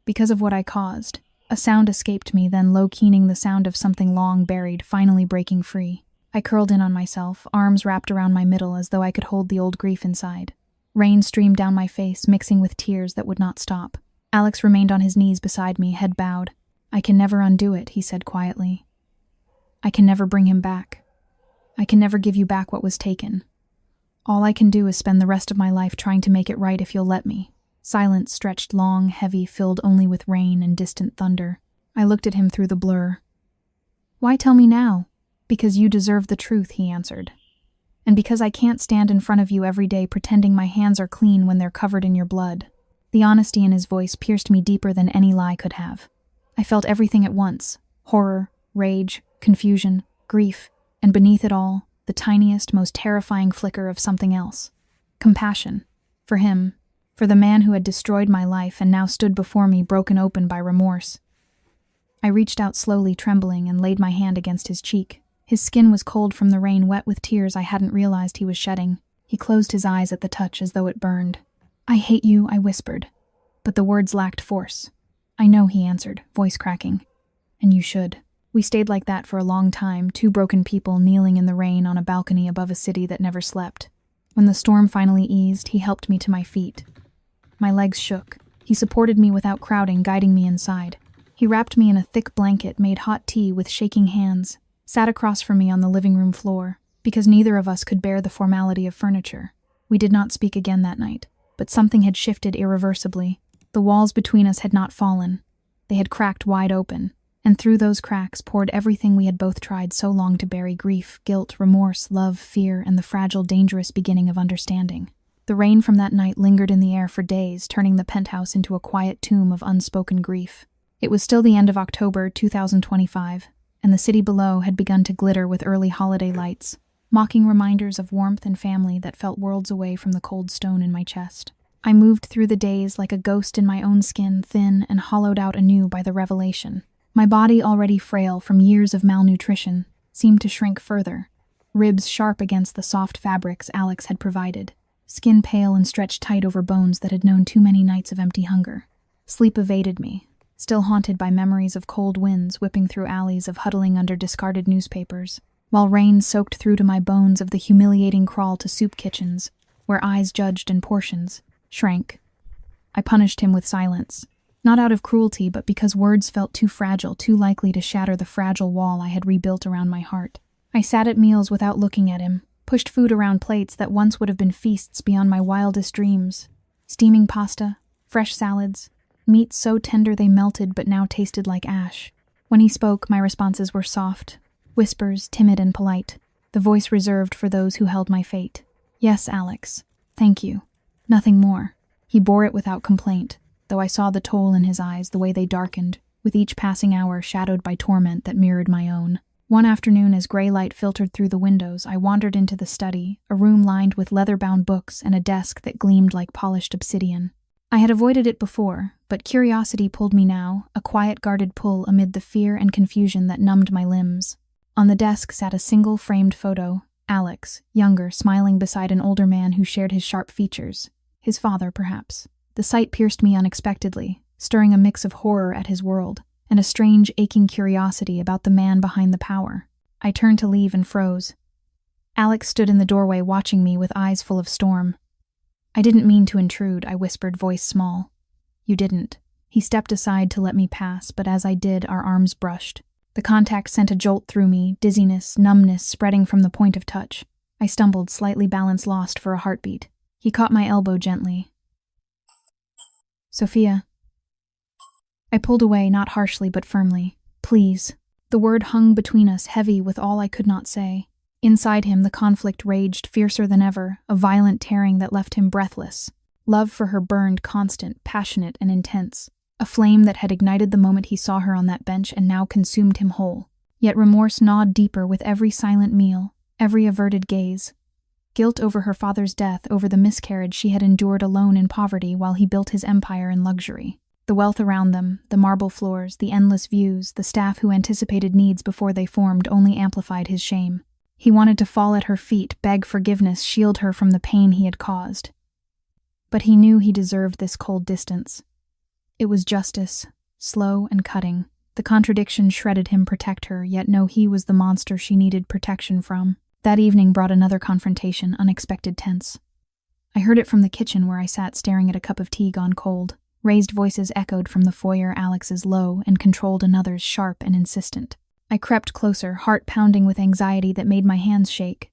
because of what I caused." A sound escaped me, then low keening, the sound of something long buried, finally breaking free. I curled in on myself, arms wrapped around my middle as though I could hold the old grief inside. Rain streamed down my face, mixing with tears that would not stop. Alex remained on his knees beside me, head bowed. "I can never undo it," he said quietly. "I can never bring him back. I can never give you back what was taken. All I can do is spend the rest of my life trying to make it right if you'll let me." Silence stretched long, heavy, filled only with rain and distant thunder. I looked at him through the blur. "Why tell me now?" "Because you deserve the truth," he answered. "And because I can't stand in front of you every day pretending my hands are clean when they're covered in your blood." The honesty in his voice pierced me deeper than any lie could have. I felt everything at once: horror, rage, confusion, grief, and beneath it all, the tiniest, most terrifying flicker of something else. Compassion. For him. For the man who had destroyed my life and now stood before me broken open by remorse. I reached out slowly, trembling, and laid my hand against his cheek. His skin was cold from the rain, wet with tears I hadn't realized he was shedding. He closed his eyes at the touch as though it burned. "I hate you," I whispered. But the words lacked force. "I know," he answered, voice cracking. "And you should." We stayed like that for a long time, two broken people kneeling in the rain on a balcony above a city that never slept. When the storm finally eased, he helped me to my feet. My legs shook. He supported me without crowding, guiding me inside. He wrapped me in a thick blanket, made hot tea with shaking hands, sat across from me on the living room floor, because neither of us could bear the formality of furniture. We did not speak again that night, but something had shifted irreversibly. The walls between us had not fallen. They had cracked wide open, and through those cracks poured everything we had both tried so long to bury: grief, guilt, remorse, love, fear, and the fragile, dangerous beginning of understanding. The rain from that night lingered in the air for days, turning the penthouse into a quiet tomb of unspoken grief. It was still the end of October 2025, and the city below had begun to glitter with early holiday lights, mocking reminders of warmth and family that felt worlds away from the cold stone in my chest. I moved through the days like a ghost in my own skin, thin and hollowed out anew by the revelation. My body, already frail from years of malnutrition, seemed to shrink further, ribs sharp against the soft fabrics Alex had provided, skin pale and stretched tight over bones that had known too many nights of empty hunger. Sleep evaded me, still haunted by memories of cold winds whipping through alleys, of huddling under discarded newspapers, while rain soaked through to my bones, of the humiliating crawl to soup kitchens, where eyes judged and portions shrank. I punished him with silence, not out of cruelty, but because words felt too fragile, too likely to shatter the fragile wall I had rebuilt around my heart. I sat at meals without looking at him, pushed food around plates that once would have been feasts beyond my wildest dreams. Steaming pasta, fresh salads, meats so tender they melted but now tasted like ash. When he spoke, my responses were soft, whispers, timid and polite, the voice reserved for those who held my fate. "Yes, Alex. Thank you. Nothing more." He bore it without complaint, though I saw the toll in his eyes, the way they darkened, with each passing hour shadowed by torment that mirrored my own. One afternoon, as gray light filtered through the windows, I wandered into the study, a room lined with leather-bound books and a desk that gleamed like polished obsidian. I had avoided it before, but curiosity pulled me now, a quiet, guarded pull amid the fear and confusion that numbed my limbs. On the desk sat a single framed photo, Alex, younger, smiling beside an older man who shared his sharp features. His father, perhaps. The sight pierced me unexpectedly, stirring a mix of horror at his world, and a strange, aching curiosity about the man behind the power. I turned to leave and froze. Alex stood in the doorway watching me with eyes full of storm. "I didn't mean to intrude," I whispered, voice small. "You didn't." He stepped aside to let me pass, but as I did, our arms brushed. The contact sent a jolt through me, dizziness, numbness spreading from the point of touch. I stumbled, slightly balance lost for a heartbeat. He caught my elbow gently. "Sophia." I pulled away, not harshly but firmly. "Please." The word hung between us, heavy with all I could not say. Inside him, the conflict raged, fiercer than ever, a violent tearing that left him breathless. Love for her burned, constant, passionate, and intense. A flame that had ignited the moment he saw her on that bench and now consumed him whole. Yet remorse gnawed deeper with every silent meal, every averted gaze. Guilt over her father's death, over the miscarriage she had endured alone in poverty while he built his empire in luxury. The wealth around them, the marble floors, the endless views, the staff who anticipated needs before they formed only amplified his shame. He wanted to fall at her feet, beg forgiveness, shield her from the pain he had caused. But he knew he deserved this cold distance. It was justice, slow and cutting. The contradiction shredded him, protect her, yet know he was the monster she needed protection from. That evening brought another confrontation, unexpected, tense. I heard it from the kitchen where I sat staring at a cup of tea gone cold. Raised voices echoed from the foyer, Alex's low and controlled, another's sharp and insistent. I crept closer, heart pounding with anxiety that made my hands shake.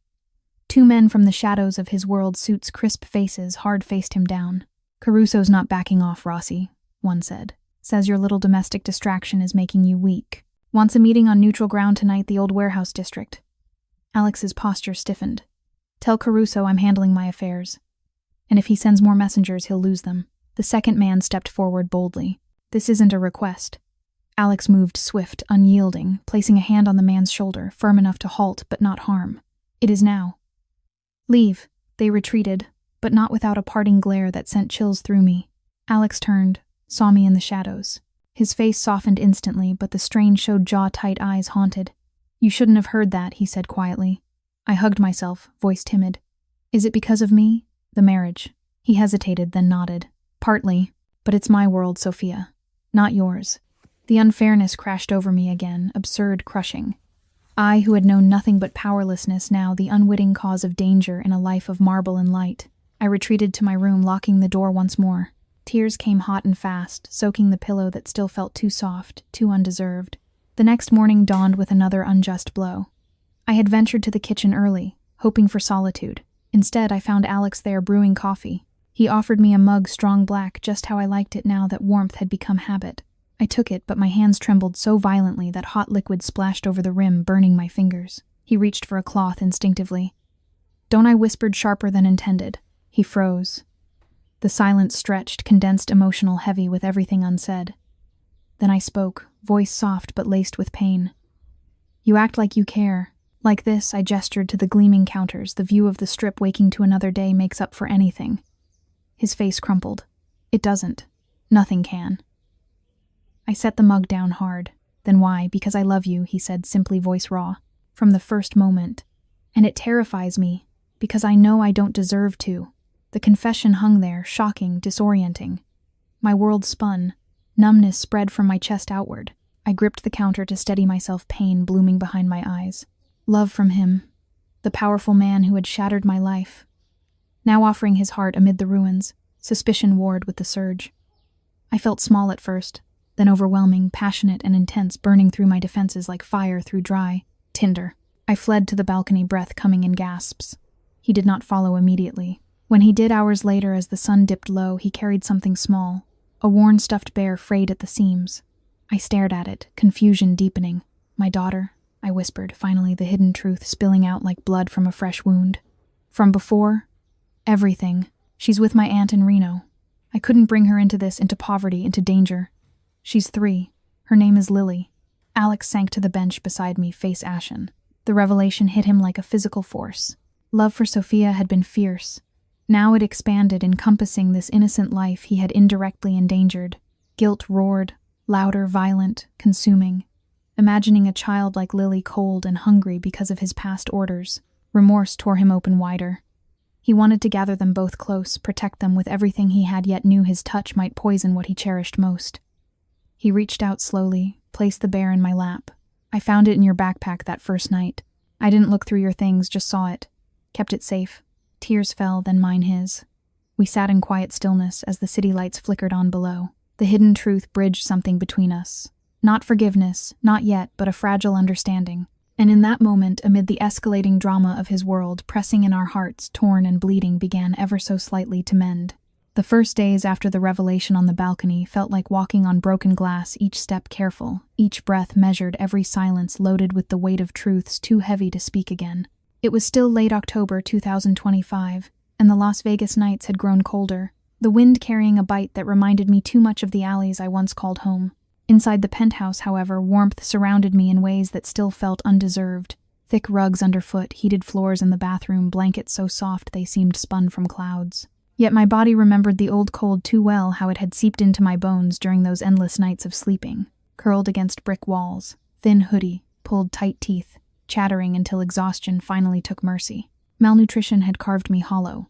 Two men from the shadows of his world suits' crisp faces hard-faced him down. "Caruso's not backing off, Rossi," one said. "Says your little domestic distraction is making you weak. Wants a meeting on neutral ground tonight, the old warehouse district." Alex's posture stiffened. "Tell Caruso I'm handling my affairs. And if he sends more messengers, he'll lose them." The second man stepped forward boldly. "This isn't a request." Alex moved swift, unyielding, placing a hand on the man's shoulder, firm enough to halt but not harm. "It is now." "Leave." They retreated, but not without a parting glare that sent chills through me. Alex turned, saw me in the shadows. His face softened instantly, but the strain-showed jaw-tight eyes haunted. "You shouldn't have heard that," he said quietly. I hugged myself, voice timid. "Is it because of me?" "The marriage." He hesitated, then nodded. "Partly, but it's my world, Sophia, not yours." The unfairness crashed over me again, absurd, crushing. I, who had known nothing but powerlessness, now the unwitting cause of danger in a life of marble and light. I retreated to my room, locking the door once more. Tears came hot and fast, soaking the pillow that still felt too soft, too undeserved. The next morning dawned with another unjust blow. I had ventured to the kitchen early, hoping for solitude. Instead, I found Alex there brewing coffee. He offered me a mug strong black, just how I liked it now that warmth had become habit. I took it, but my hands trembled so violently that hot liquid splashed over the rim, burning my fingers. He reached for a cloth instinctively. "Don't," I whispered, sharper than intended. He froze. The silence stretched, condensed, emotional, heavy with everything unsaid. Then I spoke, voice soft but laced with pain. "You act like you care. Like this," I gestured to the gleaming counters. "The view of the strip waking to another day makes up for anything." His face crumpled. "It doesn't. Nothing can." I set the mug down hard. "Then why?" "Because I love you," he said, simply, voice raw. "From the first moment. And it terrifies me, because I know I don't deserve to." The confession hung there, shocking, disorienting. My world spun. Numbness spread from my chest outward. I gripped the counter to steady myself, pain blooming behind my eyes. Love from him, the powerful man who had shattered my life, now offering his heart amid the ruins. Suspicion warred with the surge. I felt small at first, then overwhelming, passionate and intense, burning through my defenses like fire through dry tinder. I fled to the balcony, breath coming in gasps. He did not follow immediately. When he did hours later, as the sun dipped low, he carried something small, a worn stuffed bear frayed at the seams. I stared at it, confusion deepening. "My daughter," I whispered, finally the hidden truth spilling out like blood from a fresh wound. "From before? Everything. She's with my aunt in Reno. I couldn't bring her into this, into poverty, into danger. She's 3. Her name is Lily." Alex sank to the bench beside me, face ashen. The revelation hit him like a physical force. Love for Sophia had been fierce. Now it expanded, encompassing this innocent life he had indirectly endangered. Guilt roared, louder, violent, consuming. Imagining a child like Lily cold and hungry because of his past orders, remorse tore him open wider. He wanted to gather them both close, protect them with everything he had, yet knew his touch might poison what he cherished most. He reached out slowly, placed the bear in my lap. "I found it in your backpack that first night. I didn't look through your things, just saw it. Kept it safe." Tears fell, then mine his. We sat in quiet stillness as the city lights flickered on below. The hidden truth bridged something between us. Not forgiveness, not yet, but a fragile understanding. And in that moment, amid the escalating drama of his world, pressing in our hearts, torn and bleeding, began ever so slightly to mend. The first days after the revelation on the balcony felt like walking on broken glass, each step careful, each breath measured, every silence loaded with the weight of truths too heavy to speak again. It was still late October 2025, and the Las Vegas nights had grown colder, the wind carrying a bite that reminded me too much of the alleys I once called home. Inside the penthouse, however, warmth surrounded me in ways that still felt undeserved. Thick rugs underfoot, heated floors in the bathroom, blankets so soft they seemed spun from clouds. Yet my body remembered the old cold too well, how it had seeped into my bones during those endless nights of sleeping. Curled against brick walls, thin hoodie, pulled tight teeth, chattering until exhaustion finally took mercy. Malnutrition had carved me hollow.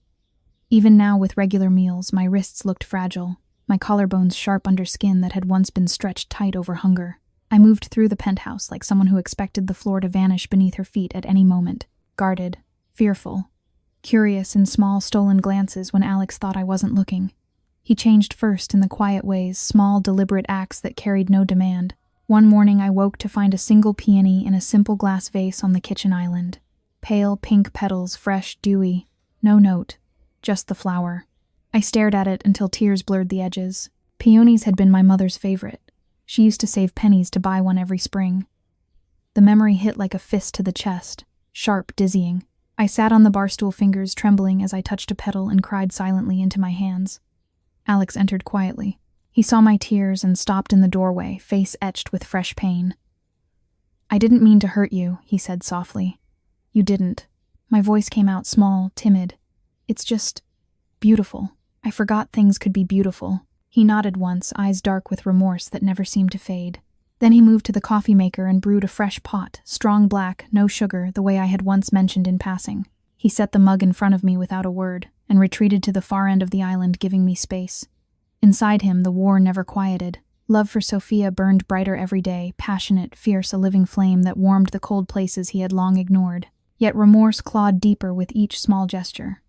Even now, with regular meals, my wrists looked fragile, my collarbones sharp under skin that had once been stretched tight over hunger. I moved through the penthouse like someone who expected the floor to vanish beneath her feet at any moment, guarded, fearful. curious in small, stolen glances when Alex thought I wasn't looking. He changed first in the quiet ways, small, deliberate acts that carried no demand. One morning I woke to find a single peony in a simple glass vase on the kitchen island. Pale pink petals, fresh, dewy. No note, just the flower. I stared at it until tears blurred the edges. Peonies had been my mother's favorite. She used to save pennies to buy one every spring. The memory hit like a fist to the chest, sharp, dizzying. I sat on the barstool, fingers trembling as I touched a petal and cried silently into my hands. Alex entered quietly. He saw my tears and stopped in the doorway, face etched with fresh pain. "I didn't mean to hurt you," he said softly. "You didn't." My voice came out small, timid. "It's just beautiful. I forgot things could be beautiful." He nodded once, eyes dark with remorse that never seemed to fade. Then he moved to the coffee maker and brewed a fresh pot, strong black, no sugar, the way I had once mentioned in passing. He set the mug in front of me without a word, and retreated to the far end of the island, giving me space. Inside him, the war never quieted. Love for Sophia burned brighter every day, passionate, fierce, a living flame that warmed the cold places he had long ignored. Yet remorse clawed deeper with each small gesture.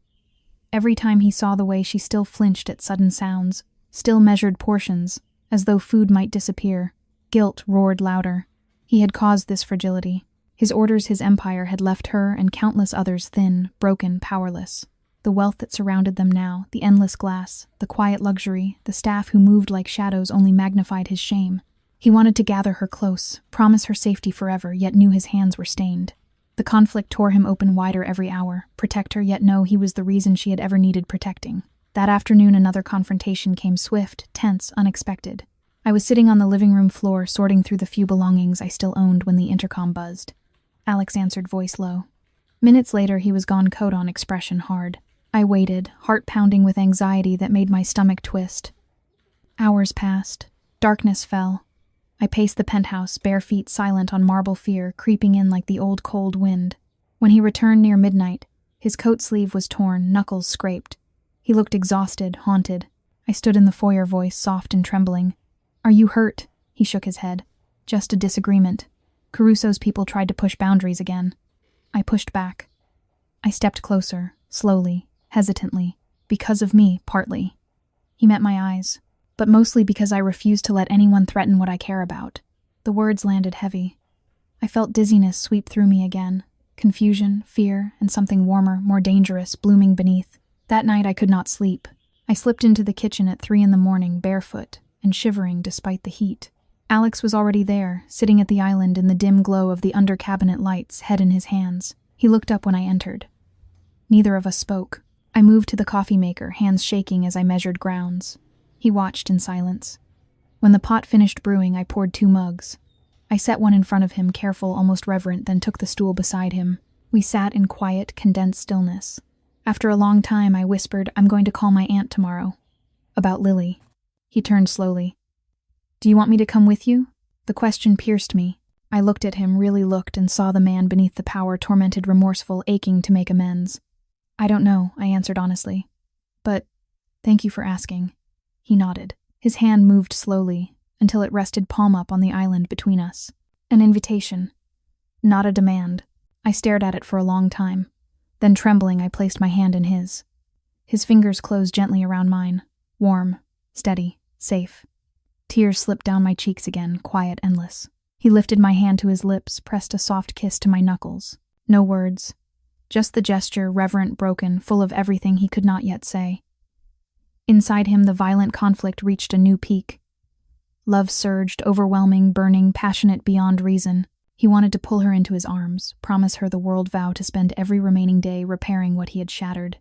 Every time he saw the way she still flinched at sudden sounds, still measured portions, as though food might disappear, guilt roared louder. He had caused this fragility. His orders, his empire, had left her and countless others thin, broken, powerless. The wealth that surrounded them now, the endless glass, the quiet luxury, the staff who moved like shadows only magnified his shame. He wanted to gather her close, promise her safety forever, yet knew his hands were stained. The conflict tore him open wider every hour, protect her, yet know he was the reason she had ever needed protecting. That afternoon another confrontation came, swift, tense, unexpected. I was sitting on the living room floor, sorting through the few belongings I still owned when the intercom buzzed. Alex answered, voice low. Minutes later he was gone, coat on, expression hard. I waited, heart pounding with anxiety that made my stomach twist. Hours passed. Darkness fell. I paced the penthouse, bare feet silent on marble, fear creeping in like the old cold wind. When he returned near midnight, his coat sleeve was torn, knuckles scraped. He looked exhausted, haunted. I stood in the foyer, voice soft and trembling. "Are you hurt?" He shook his head. "Just a disagreement. Caruso's people tried to push boundaries again." I pushed back. I stepped closer, slowly, hesitantly. Because of me, partly. He met my eyes, but mostly because I refused to let anyone threaten what I care about. The words landed heavy. I felt dizziness sweep through me again. Confusion, fear, and something warmer, more dangerous, blooming beneath. That night I could not sleep. I slipped into the kitchen at 3 a.m, barefoot, and shivering despite the heat. Alex was already there, sitting at the island in the dim glow of the under-cabinet lights, head in his hands. He looked up when I entered. Neither of us spoke. I moved to the coffee maker, hands shaking as I measured grounds. He watched in silence. When the pot finished brewing, I poured 2 mugs. I set one in front of him, careful, almost reverent, then took the stool beside him. We sat in quiet, condensed stillness. After a long time, I whispered, "I'm going to call my aunt tomorrow." "About Lily." He turned slowly. "Do you want me to come with you?" The question pierced me. I looked at him, really looked, and saw the man beneath the power, tormented, remorseful, aching to make amends. "I don't know," I answered honestly. "But thank you for asking." He nodded. His hand moved slowly, until it rested palm up on the island between us. An invitation. Not a demand. I stared at it for a long time. Then, trembling, I placed my hand in his. His fingers closed gently around mine. Warm, steady, safe. Tears slipped down my cheeks again, quiet, endless. He lifted my hand to his lips, pressed a soft kiss to my knuckles. No words. Just the gesture, reverent, broken, full of everything he could not yet say. Inside him, the violent conflict reached a new peak. Love surged, overwhelming, burning, passionate beyond reason. He wanted to pull her into his arms, promise her the world, vow to spend every remaining day repairing what he had shattered.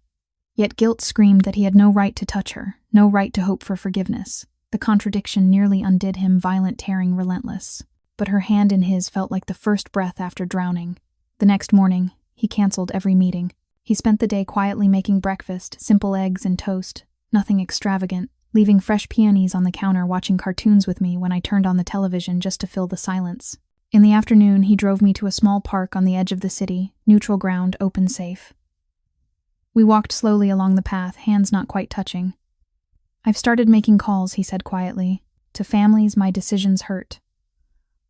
Yet guilt screamed that he had no right to touch her, no right to hope for forgiveness. The contradiction nearly undid him, violent, tearing, relentless. But her hand in his felt like the first breath after drowning. The next morning, he canceled every meeting. He spent the day quietly making breakfast, simple eggs and toast, nothing extravagant, leaving fresh peonies on the counter, watching cartoons with me when I turned on the television just to fill the silence. In the afternoon, he drove me to a small park on the edge of the city, neutral ground, open, safe. We walked slowly along the path, hands not quite touching. "I've started making calls," he said quietly, "to families my decisions hurt.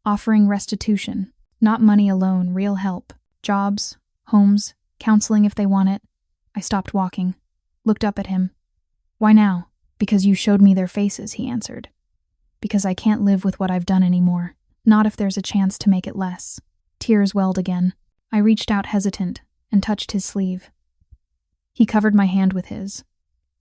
Offering restitution, not money alone, real help, jobs, homes, counseling if they want it. I stopped walking, looked up at him. Why now? Because you showed me their faces, he answered. Because I can't live with what I've done anymore. Not if there's a chance to make it less. Tears welled again. I reached out hesitant and touched his sleeve. He covered my hand with his.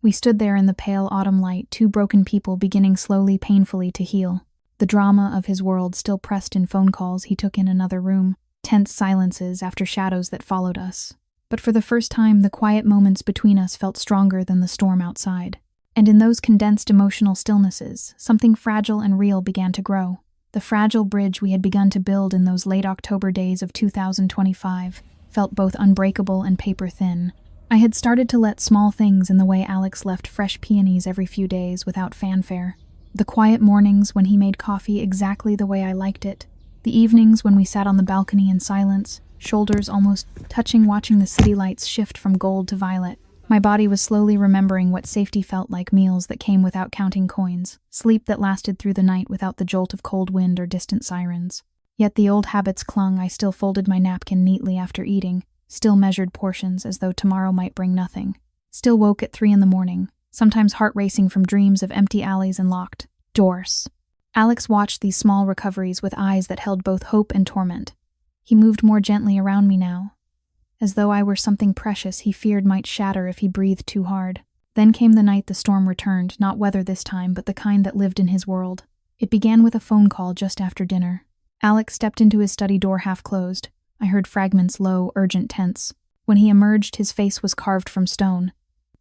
We stood there in the pale autumn light, two broken people beginning slowly, painfully to heal. The drama of his world still pressed in phone calls he took in another room, tense silences after shadows that followed us. But for the first time, the quiet moments between us felt stronger than the storm outside. And in those condensed emotional stillnesses, something fragile and real began to grow. The fragile bridge we had begun to build in those late October days of 2025 felt both unbreakable and paper-thin. I had started to let small things in the way Alex left fresh peonies every few days without fanfare. The quiet mornings when he made coffee exactly the way I liked it. The evenings when we sat on the balcony in silence, shoulders almost touching, watching the city lights shift from gold to violet. My body was slowly remembering what safety felt like, meals that came without counting coins, sleep that lasted through the night without the jolt of cold wind or distant sirens. Yet the old habits clung. I still folded my napkin neatly after eating, still measured portions as though tomorrow might bring nothing. Still woke at 3 a.m, sometimes heart racing from dreams of empty alleys and locked doors. Alex watched these small recoveries with eyes that held both hope and torment. He moved more gently around me now, as though I were something precious he feared might shatter if he breathed too hard. Then came the night the storm returned, not weather this time, but the kind that lived in his world. It began with a phone call just after dinner. Alex stepped into his study door half closed. I heard fragments, low, urgent, tense. When he emerged, his face was carved from stone.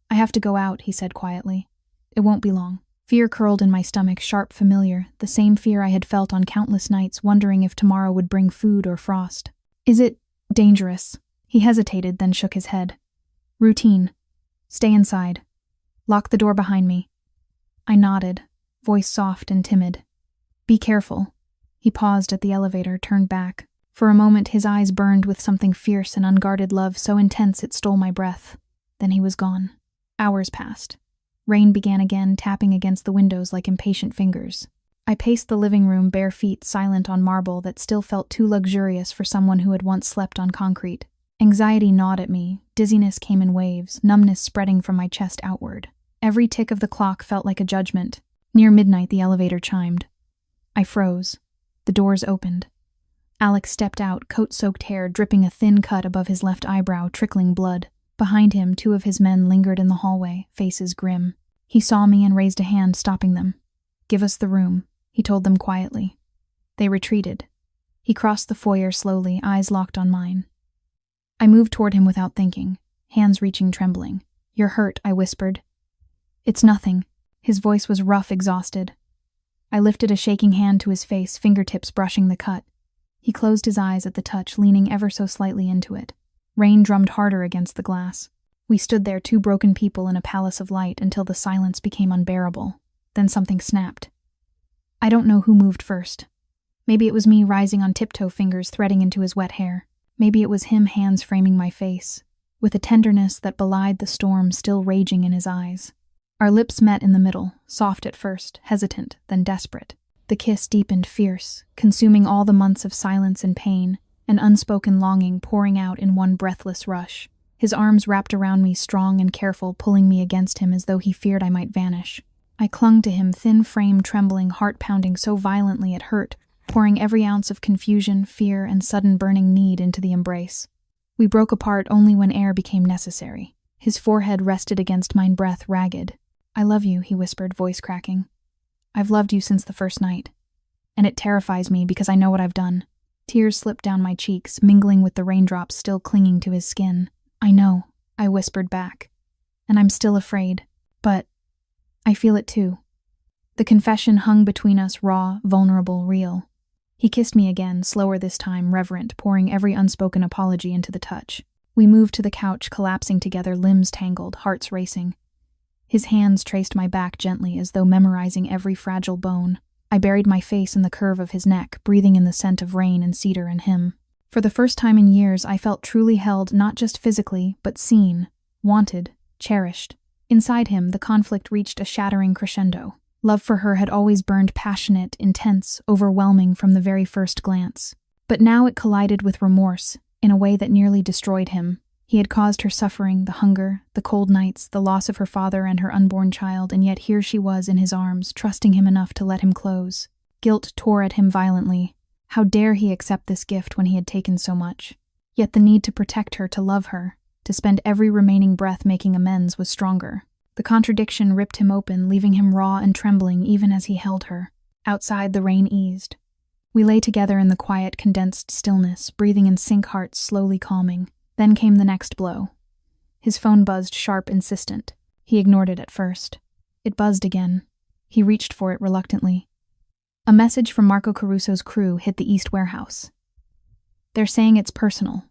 I have to go out, he said quietly. It won't be long. Fear curled in my stomach, sharp, familiar, the same fear I had felt on countless nights, wondering if tomorrow would bring food or frost. Is it dangerous? He hesitated, then shook his head. Routine. Stay inside. Lock the door behind me. I nodded, voice soft and timid. Be careful. He paused at the elevator, turned back. For a moment his eyes burned with something fierce and unguarded love so intense it stole my breath. Then he was gone. Hours passed. Rain began again, tapping against the windows like impatient fingers. I paced the living room, bare feet silent on marble that still felt too luxurious for someone who had once slept on concrete. Anxiety gnawed at me, dizziness came in waves, numbness spreading from my chest outward. Every tick of the clock felt like a judgment. Near midnight the elevator chimed. I froze. The doors opened. Alex stepped out, coat-soaked hair dripping a thin cut above his left eyebrow, trickling blood. Behind him, 2 of his men lingered in the hallway, faces grim. He saw me and raised a hand, stopping them. Give us the room, he told them quietly. They retreated. He crossed the foyer slowly, eyes locked on mine. I moved toward him without thinking, hands reaching, trembling. You're hurt, I whispered. It's nothing. His voice was rough, exhausted. I lifted a shaking hand to his face, fingertips brushing the cut. He closed his eyes at the touch, leaning ever so slightly into it. Rain drummed harder against the glass. We stood there, 2 broken people in a palace of light, until the silence became unbearable. Then something snapped. I don't know who moved first. Maybe it was me rising on tiptoe, fingers threading into his wet hair. Maybe it was him, hands framing my face, with a tenderness that belied the storm still raging in his eyes. Our lips met in the middle, soft at first, hesitant, then desperate. The kiss deepened, fierce, consuming all the months of silence and pain, an unspoken longing pouring out in one breathless rush. His arms wrapped around me, strong and careful, pulling me against him as though he feared I might vanish. I clung to him, thin frame trembling, heart pounding so violently it hurt, pouring every ounce of confusion, fear, and sudden burning need into the embrace. We broke apart only when air became necessary. His forehead rested against mine, breath ragged. I love you, he whispered, voice cracking. I've loved you since the first night. And it terrifies me because I know what I've done. Tears slipped down my cheeks, mingling with the raindrops still clinging to his skin. I know, I whispered back. And I'm still afraid. But I feel it too. The confession hung between us, raw, vulnerable, real. He kissed me again, slower this time, reverent, pouring every unspoken apology into the touch. We moved to the couch, collapsing together, limbs tangled, hearts racing. His hands traced my back gently, as though memorizing every fragile bone. I buried my face in the curve of his neck, breathing in the scent of rain and cedar and him. For the first time in years, I felt truly held, not just physically, but seen, wanted, cherished. Inside him, the conflict reached a shattering crescendo. Love for her had always burned passionate, intense, overwhelming from the very first glance. But now it collided with remorse, in a way that nearly destroyed him. He had caused her suffering, the hunger, the cold nights, the loss of her father and her unborn child, and yet here she was in his arms, trusting him enough to let him close. Guilt tore at him violently. How dare he accept this gift when he had taken so much? Yet the need to protect her, to love her, to spend every remaining breath making amends was stronger. The contradiction ripped him open, leaving him raw and trembling even as he held her. Outside, the rain eased. We lay together in the quiet, condensed stillness, breathing in sync, hearts slowly calming. Then came the next blow. His phone buzzed, sharp, insistent. He ignored it at first. It buzzed again. He reached for it reluctantly. A message from Marco Caruso's crew hit the East warehouse. They're saying it's personal.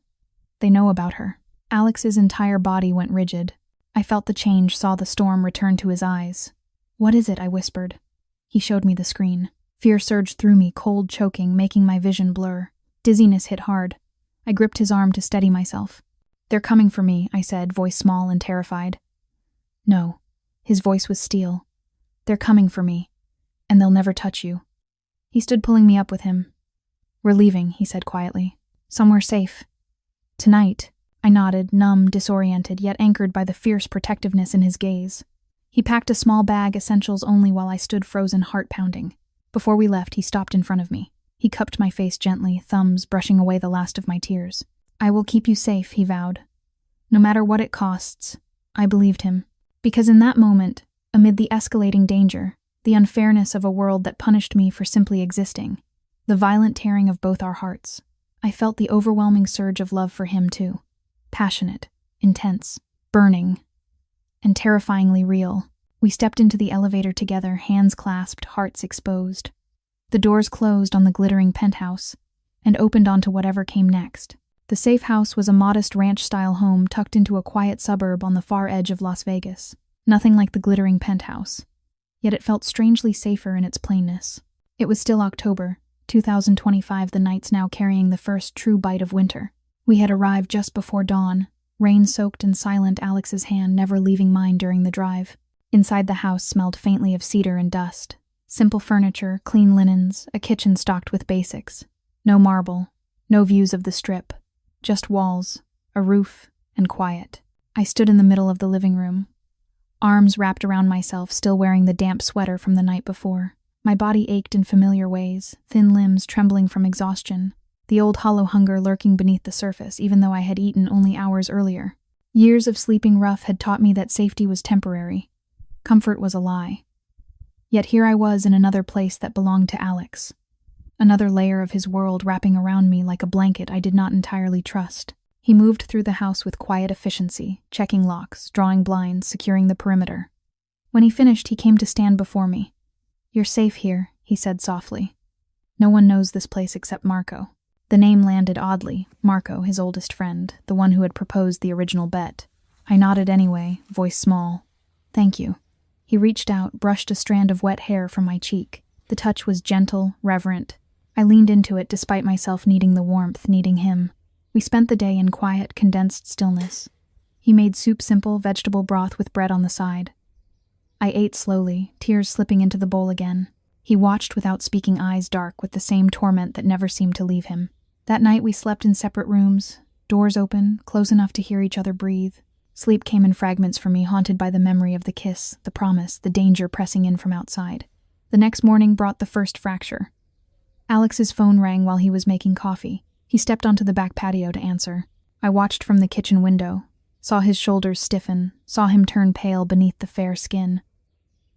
They know about her. Alex's entire body went rigid. I felt the change, saw the storm return to his eyes. "What is it?" I whispered. He showed me the screen. Fear surged through me, cold, choking, making my vision blur. Dizziness hit hard. I gripped his arm to steady myself. "They're coming for me," I said, voice small and terrified. "No." His voice was steel. "They're coming for me, and they'll never touch you." He stood pulling me up with him. "We're leaving," he said quietly. "Somewhere safe." "Tonight." I nodded, numb, disoriented, yet anchored by the fierce protectiveness in his gaze. He packed a small bag, essentials only, while I stood frozen, heart pounding. Before we left, he stopped in front of me. He cupped my face gently, thumbs brushing away the last of my tears. "I will keep you safe," he vowed. "No matter what it costs." I believed him. Because in that moment, amid the escalating danger, the unfairness of a world that punished me for simply existing, the violent tearing of both our hearts, I felt the overwhelming surge of love for him too. Passionate, intense, burning, and terrifyingly real. We stepped into the elevator together, hands clasped, hearts exposed. The doors closed on the glittering penthouse and opened onto whatever came next. The safe house was a modest ranch-style home tucked into a quiet suburb on the far edge of Las Vegas. Nothing like the glittering penthouse. Yet it felt strangely safer in its plainness. It was still October, 2025, the nights now carrying the first true bite of winter. We had arrived just before dawn, rain-soaked and silent, Alex's hand never leaving mine during the drive. Inside the house smelled faintly of cedar and dust. Simple furniture, clean linens, a kitchen stocked with basics. No marble, no views of the Strip. Just walls, a roof, and quiet. I stood in the middle of the living room, arms wrapped around myself, still wearing the damp sweater from the night before. My body ached in familiar ways, thin limbs trembling from exhaustion. The old hollow hunger lurking beneath the surface, even though I had eaten only hours earlier. Years of sleeping rough had taught me that safety was temporary. Comfort was a lie. Yet here I was in another place that belonged to Alex. Another layer of his world wrapping around me like a blanket I did not entirely trust. He moved through the house with quiet efficiency, checking locks, drawing blinds, securing the perimeter. When he finished, he came to stand before me. "You're safe here," he said softly. "No one knows this place except Marco." The name landed oddly. Marco, his oldest friend, the one who had proposed the original bet. I nodded anyway, voice small. "Thank you." He reached out, brushed a strand of wet hair from my cheek. The touch was gentle, reverent. I leaned into it despite myself needing the warmth, needing him. We spent the day in quiet, condensed stillness. He made soup simple, vegetable broth with bread on the side. I ate slowly, tears slipping into the bowl again. He watched without speaking, eyes dark with the same torment that never seemed to leave him. That night we slept in separate rooms, doors open, close enough to hear each other breathe. Sleep came in fragments for me, haunted by the memory of the kiss, the promise, the danger pressing in from outside. The next morning brought the first fracture. Alex's phone rang while he was making coffee. He stepped onto the back patio to answer. I watched from the kitchen window, saw his shoulders stiffen, saw him turn pale beneath the fair skin.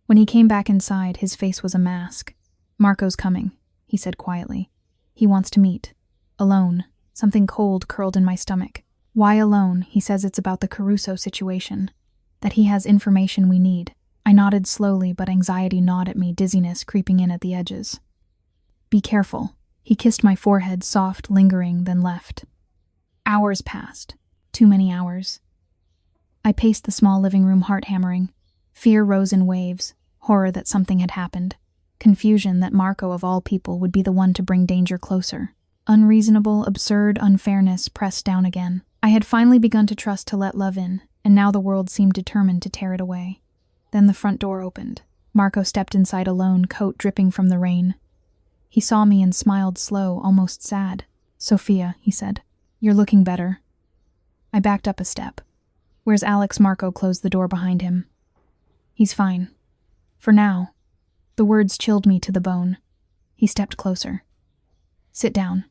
When he came back inside, his face was a mask. "Marco's coming," he said quietly. "He wants to meet. Alone." Something cold curled in my stomach. "Why alone?" He says it's about the Caruso situation. That he has information we need. I nodded slowly, but anxiety gnawed at me, dizziness creeping in at the edges. "Be careful." He kissed my forehead, soft, lingering, then left. Hours passed. Too many hours. I paced the small living room, heart hammering. Fear rose in waves, horror that something had happened, confusion that Marco, of all people, would be the one to bring danger closer. Unreasonable, absurd unfairness pressed down again. I had finally begun to trust, to let love in, and now the world seemed determined to tear it away. Then the front door opened. Marco stepped inside alone, coat dripping from the rain. He saw me and smiled, slow, almost sad. "Sophia," he said, "you're looking better." I backed up a step. "Where's Alex?" Marco closed the door behind him. "He's fine. For now." The words chilled me to the bone. He stepped closer. "Sit down.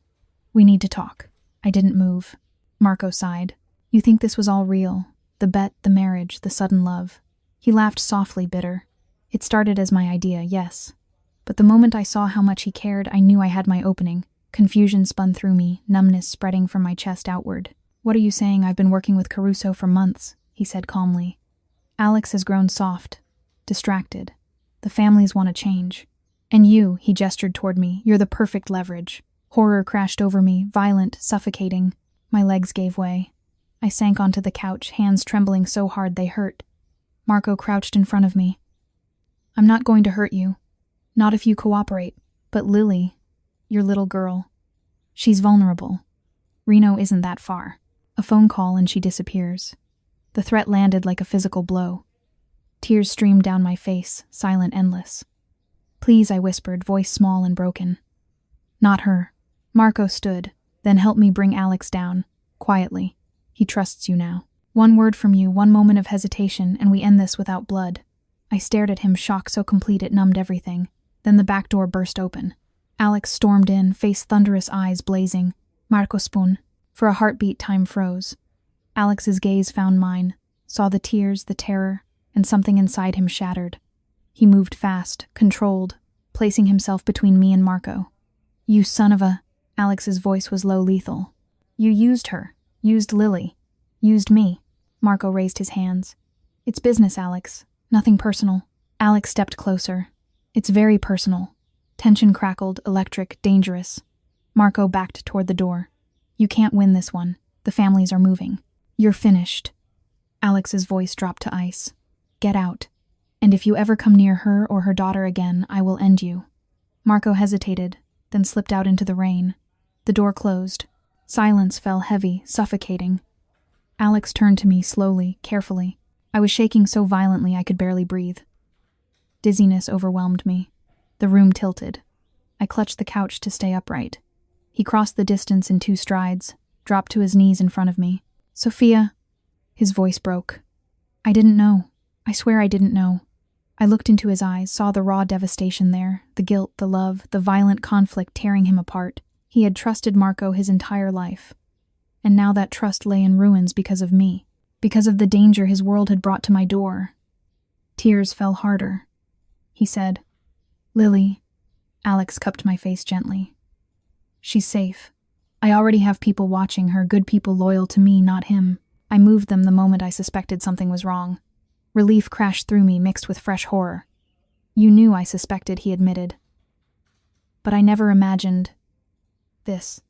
We need to talk." I didn't move. Marco sighed. "You think this was all real? The bet, the marriage, the sudden love." He laughed softly, bitter. "It started as my idea, yes. But the moment I saw how much he cared, I knew I had my opening." Confusion spun through me, numbness spreading from my chest outward. "What are you saying? I've been working with Caruso for months," he said calmly. "Alex has grown soft, distracted. The families want to change. And you," he gestured toward me, "you're the perfect leverage." Horror crashed over me, violent, suffocating. My legs gave way. I sank onto the couch, hands trembling so hard they hurt. Marco crouched in front of me. "I'm not going to hurt you. Not if you cooperate. But Lily, your little girl, she's vulnerable. Reno isn't that far. A phone call and she disappears." The threat landed like a physical blow. Tears streamed down my face, silent, endless. "Please," I whispered, voice small and broken. "Not her." Marco stood, then helped me bring Alex down, quietly. "He trusts you now. One word from you, one moment of hesitation, and we end this without blood." I stared at him, shock so complete it numbed everything. Then the back door burst open. Alex stormed in, face thunderous, eyes blazing. "Marco Spoon." For a heartbeat, time froze. Alex's gaze found mine, saw the tears, the terror, and something inside him shattered. He moved fast, controlled, placing himself between me and Marco. "You son of a..." Alex's voice was low, lethal. "You used her. Used Lily. Used me." Marco raised his hands. "It's business, Alex. Nothing personal." Alex stepped closer. "It's very personal." Tension crackled, electric, dangerous. Marco backed toward the door. "You can't win this one. The families are moving. You're finished." Alex's voice dropped to ice. "Get out. And if you ever come near her or her daughter again, I will end you." Marco hesitated, then slipped out into the rain. The door closed. Silence fell heavy, suffocating. Alex turned to me slowly, carefully. I was shaking so violently I could barely breathe. Dizziness overwhelmed me. The room tilted. I clutched the couch to stay upright. He crossed the distance in 2 strides, dropped to his knees in front of me. "Sophia." His voice broke. "I didn't know. I swear I didn't know." I looked into his eyes, saw the raw devastation there, the guilt, the love, the violent conflict tearing him apart. He had trusted Marco his entire life. And now that trust lay in ruins because of me, because of the danger his world had brought to my door. Tears fell harder. He said, "Lily." Alex cupped my face gently. "She's safe. I already have people watching her, good people loyal to me, not him." I moved them the moment I suspected something was wrong. Relief crashed through me, mixed with fresh horror. "You knew I suspected," he admitted. "But I never imagined this."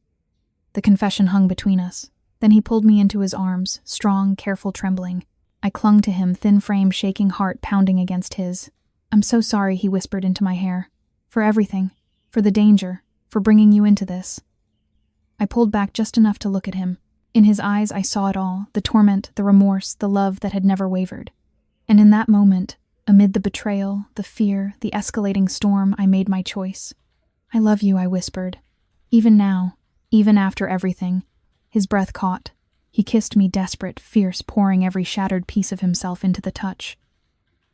The confession hung between us. Then he pulled me into his arms, strong, careful, trembling. I clung to him, thin frame, shaking, heart pounding against his. "I'm so sorry," he whispered into my hair. "For everything. For the danger. For bringing you into this." I pulled back just enough to look at him. In his eyes I saw it all, the torment, the remorse, the love that had never wavered. And in that moment, amid the betrayal, the fear, the escalating storm, I made my choice. "I love you," I whispered. "Even now, even after everything." His breath caught. He kissed me, desperate, fierce, pouring every shattered piece of himself into the touch.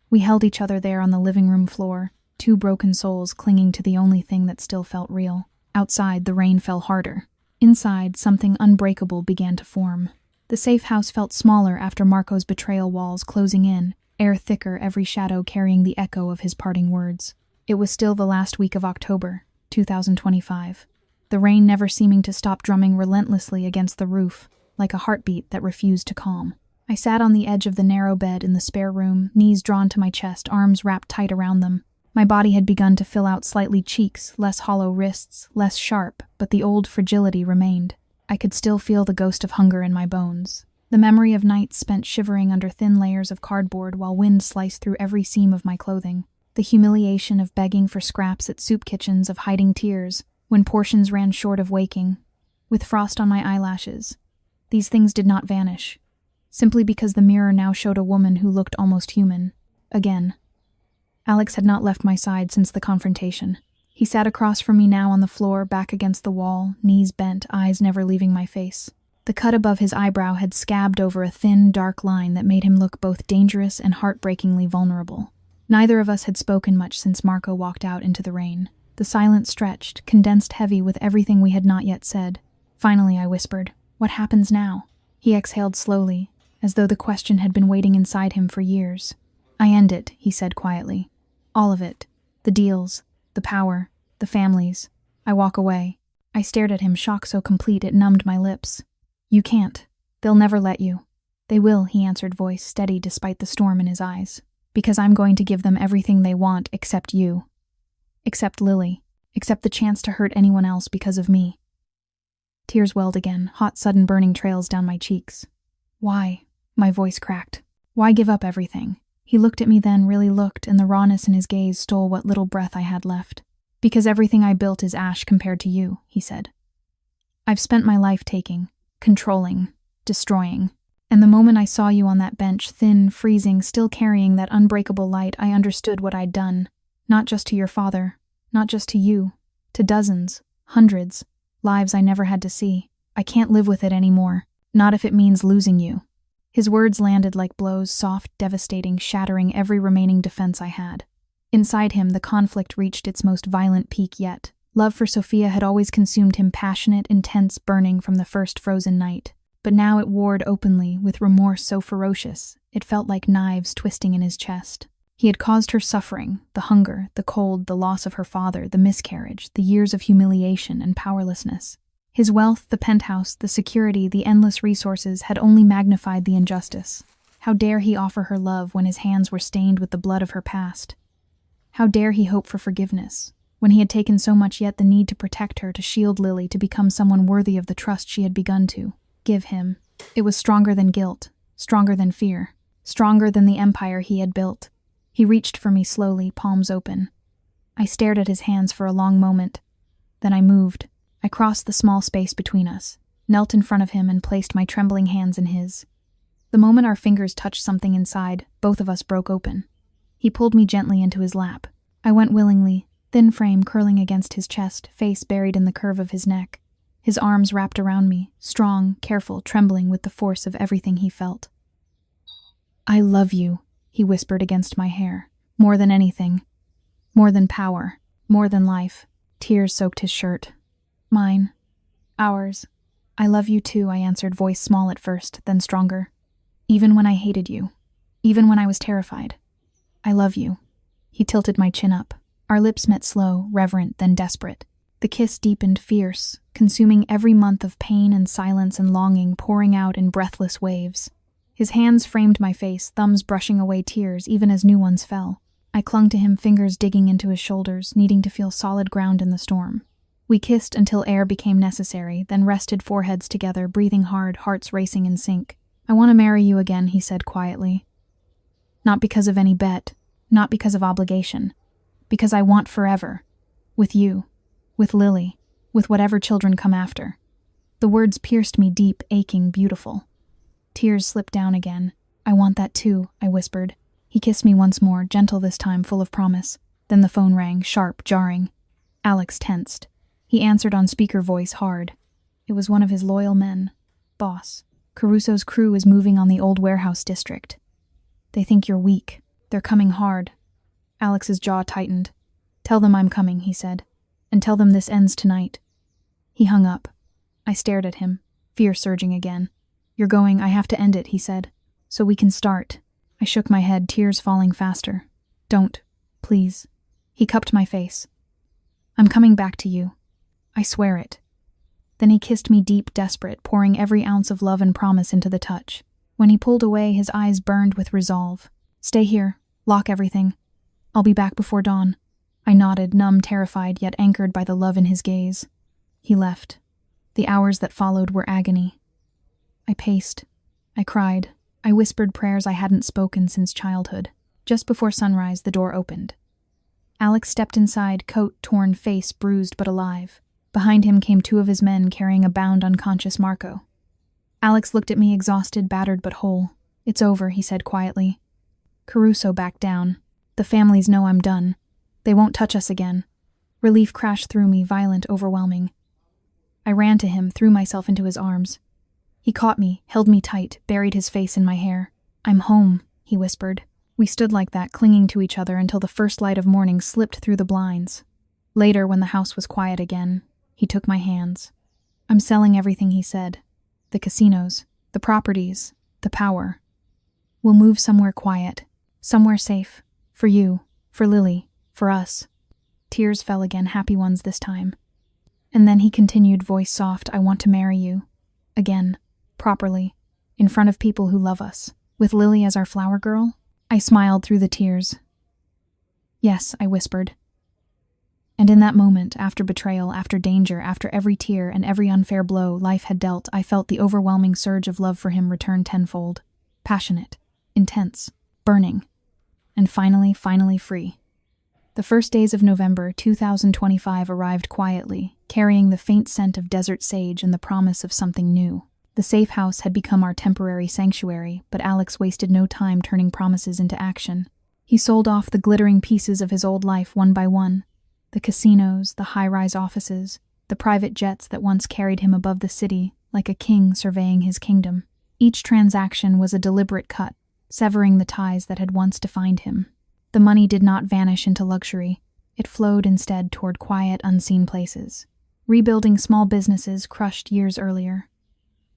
We held each other there on the living room floor, 2 broken souls clinging to the only thing that still felt real. Outside, the rain fell harder. Inside, something unbreakable began to form. The safe house felt smaller after Marco's betrayal, walls closing in, air thicker, every shadow carrying the echo of his parting words. It was still the last week of October, 2025. The rain never seeming to stop, drumming relentlessly against the roof, like a heartbeat that refused to calm. I sat on the edge of the narrow bed in the spare room, knees drawn to my chest, arms wrapped tight around them. My body had begun to fill out slightly, cheeks, less hollow, wrists, less sharp, but the old fragility remained. I could still feel the ghost of hunger in my bones. The memory of nights spent shivering under thin layers of cardboard while wind sliced through every seam of my clothing. The humiliation of begging for scraps at soup kitchens, of hiding tears when portions ran short of waking, with frost on my eyelashes. These things did not vanish, simply because the mirror now showed a woman who looked almost human. Again. Alex had not left my side since the confrontation. He sat across from me now on the floor, back against the wall, knees bent, eyes never leaving my face. The cut above his eyebrow had scabbed over a thin, dark line that made him look both dangerous and heartbreakingly vulnerable. Neither of us had spoken much since Marco walked out into the rain. The silence stretched, condensed heavy with everything we had not yet said. Finally, I whispered, "What happens now?" He exhaled slowly, as though the question had been waiting inside him for years. "I end it," he said quietly. "All of it. The deals, the power, the families. I walk away." I stared at him, shock so complete it numbed my lips. "You can't. They'll never let you." "They will," he answered, voice steady despite the storm in his eyes. "Because I'm going to give them everything they want except you. Except Lily. Except the chance to hurt anyone else because of me." Tears welled again, hot, sudden burning trails down my cheeks. "Why?" My voice cracked. "Why give up everything?" He looked at me then, really looked, and the rawness in his gaze stole what little breath I had left. "Because everything I built is ash compared to you," he said. "I've spent my life taking, controlling, destroying. And the moment I saw you on that bench, thin, freezing, still carrying that unbreakable light, I understood what I'd done. Not just to your father, not just to you, to dozens, hundreds, lives I never had to see. I can't live with it anymore, not if it means losing you." His words landed like blows, soft, devastating, shattering every remaining defense I had. Inside him, the conflict reached its most violent peak yet. Love for Sophia had always consumed him, passionate, intense, burning from the first frozen night. But now it warred openly, with remorse so ferocious, it felt like knives twisting in his chest. He had caused her suffering, the hunger, the cold, the loss of her father, the miscarriage, the years of humiliation and powerlessness. His wealth, the penthouse, the security, the endless resources had only magnified the injustice. How dare he offer her love when his hands were stained with the blood of her past? How dare he hope for forgiveness, when he had taken so much, yet the need to protect her, to shield Lily, to become someone worthy of the trust she had begun to give him? It was stronger than guilt, stronger than fear, stronger than the empire he had built. He reached for me slowly, palms open. I stared at his hands for a long moment. Then I moved. I crossed the small space between us, knelt in front of him, and placed my trembling hands in his. The moment our fingers touched something inside, both of us broke open. He pulled me gently into his lap. I went willingly, thin frame curling against his chest, face buried in the curve of his neck. His arms wrapped around me, strong, careful, trembling with the force of everything he felt. "I love you," he whispered against my hair. "More than anything. More than power. More than life." Tears soaked his shirt. "Mine. Ours. I love you too," I answered, voice small at first, then stronger. "Even when I hated you. Even when I was terrified. I love you." He tilted my chin up. Our lips met slow, reverent, then desperate. The kiss deepened, fierce, consuming every month of pain and silence and longing, pouring out in breathless waves. His hands framed my face, thumbs brushing away tears even as new ones fell. I clung to him, fingers digging into his shoulders, needing to feel solid ground in the storm. We kissed until air became necessary, then rested foreheads together, breathing hard, hearts racing in sync. "I want to marry you again," he said quietly. "Not because of any bet, not because of obligation. Because I want forever. With you. With Lily. With whatever children come after." The words pierced me deep, aching, beautiful. Tears slipped down again. "I want that too," I whispered. He kissed me once more, gentle this time, full of promise. Then the phone rang, sharp, jarring. Alex tensed. He answered on speaker voice, hard. It was one of his loyal men. "Boss, Caruso's crew is moving on the old warehouse district. They think you're weak. They're coming hard." Alex's jaw tightened. "Tell them I'm coming," he said. "And tell them this ends tonight." He hung up. I stared at him, fear surging again. "You're going, I have to end it," he said. "So we can start." I shook my head, tears falling faster. "Don't, please." He cupped my face. "I'm coming back to you. I swear it." Then he kissed me deep, desperate, pouring every ounce of love and promise into the touch. When he pulled away, his eyes burned with resolve. "Stay here. Lock everything. I'll be back before dawn." I nodded, numb, terrified, yet anchored by the love in his gaze. He left. The hours that followed were agony. I paced. I cried. I whispered prayers I hadn't spoken since childhood. Just before sunrise, the door opened. Alex stepped inside, coat torn, face bruised but alive. Behind him came two of his men carrying a bound, unconscious Marco. Alex looked at me, exhausted, battered but whole. "It's over," he said quietly. Caruso backed down. "The families know I'm done. They won't touch us again." Relief crashed through me, violent, overwhelming. I ran to him, threw myself into his arms. He caught me, held me tight, buried his face in my hair. "I'm home," he whispered. We stood like that, clinging to each other until the first light of morning slipped through the blinds. Later, when the house was quiet again, he took my hands. "I'm selling everything," he said. "The casinos, the properties, the power. We'll move somewhere quiet, somewhere safe. For you, for Lily, for us." Tears fell again, happy ones this time. And then he continued, voice soft, "I want to marry you. Again, properly, in front of people who love us. With Lily as our flower girl?" I smiled through the tears. "Yes," I whispered. And in that moment, after betrayal, after danger, after every tear and every unfair blow life had dealt, I felt the overwhelming surge of love for him return tenfold. Passionate, intense, burning, and finally free. The first days of November 2025 arrived quietly, carrying the faint scent of desert sage and the promise of something new. The safe house had become our temporary sanctuary, but Alex wasted no time turning promises into action. He sold off the glittering pieces of his old life one by one. The casinos, the high-rise offices, the private jets that once carried him above the city, like a king surveying his kingdom. Each transaction was a deliberate cut, severing the ties that had once defined him. The money did not vanish into luxury. It flowed instead toward quiet, unseen places. Rebuilding small businesses crushed years earlier.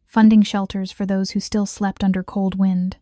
Funding shelters for those who still slept under cold wind.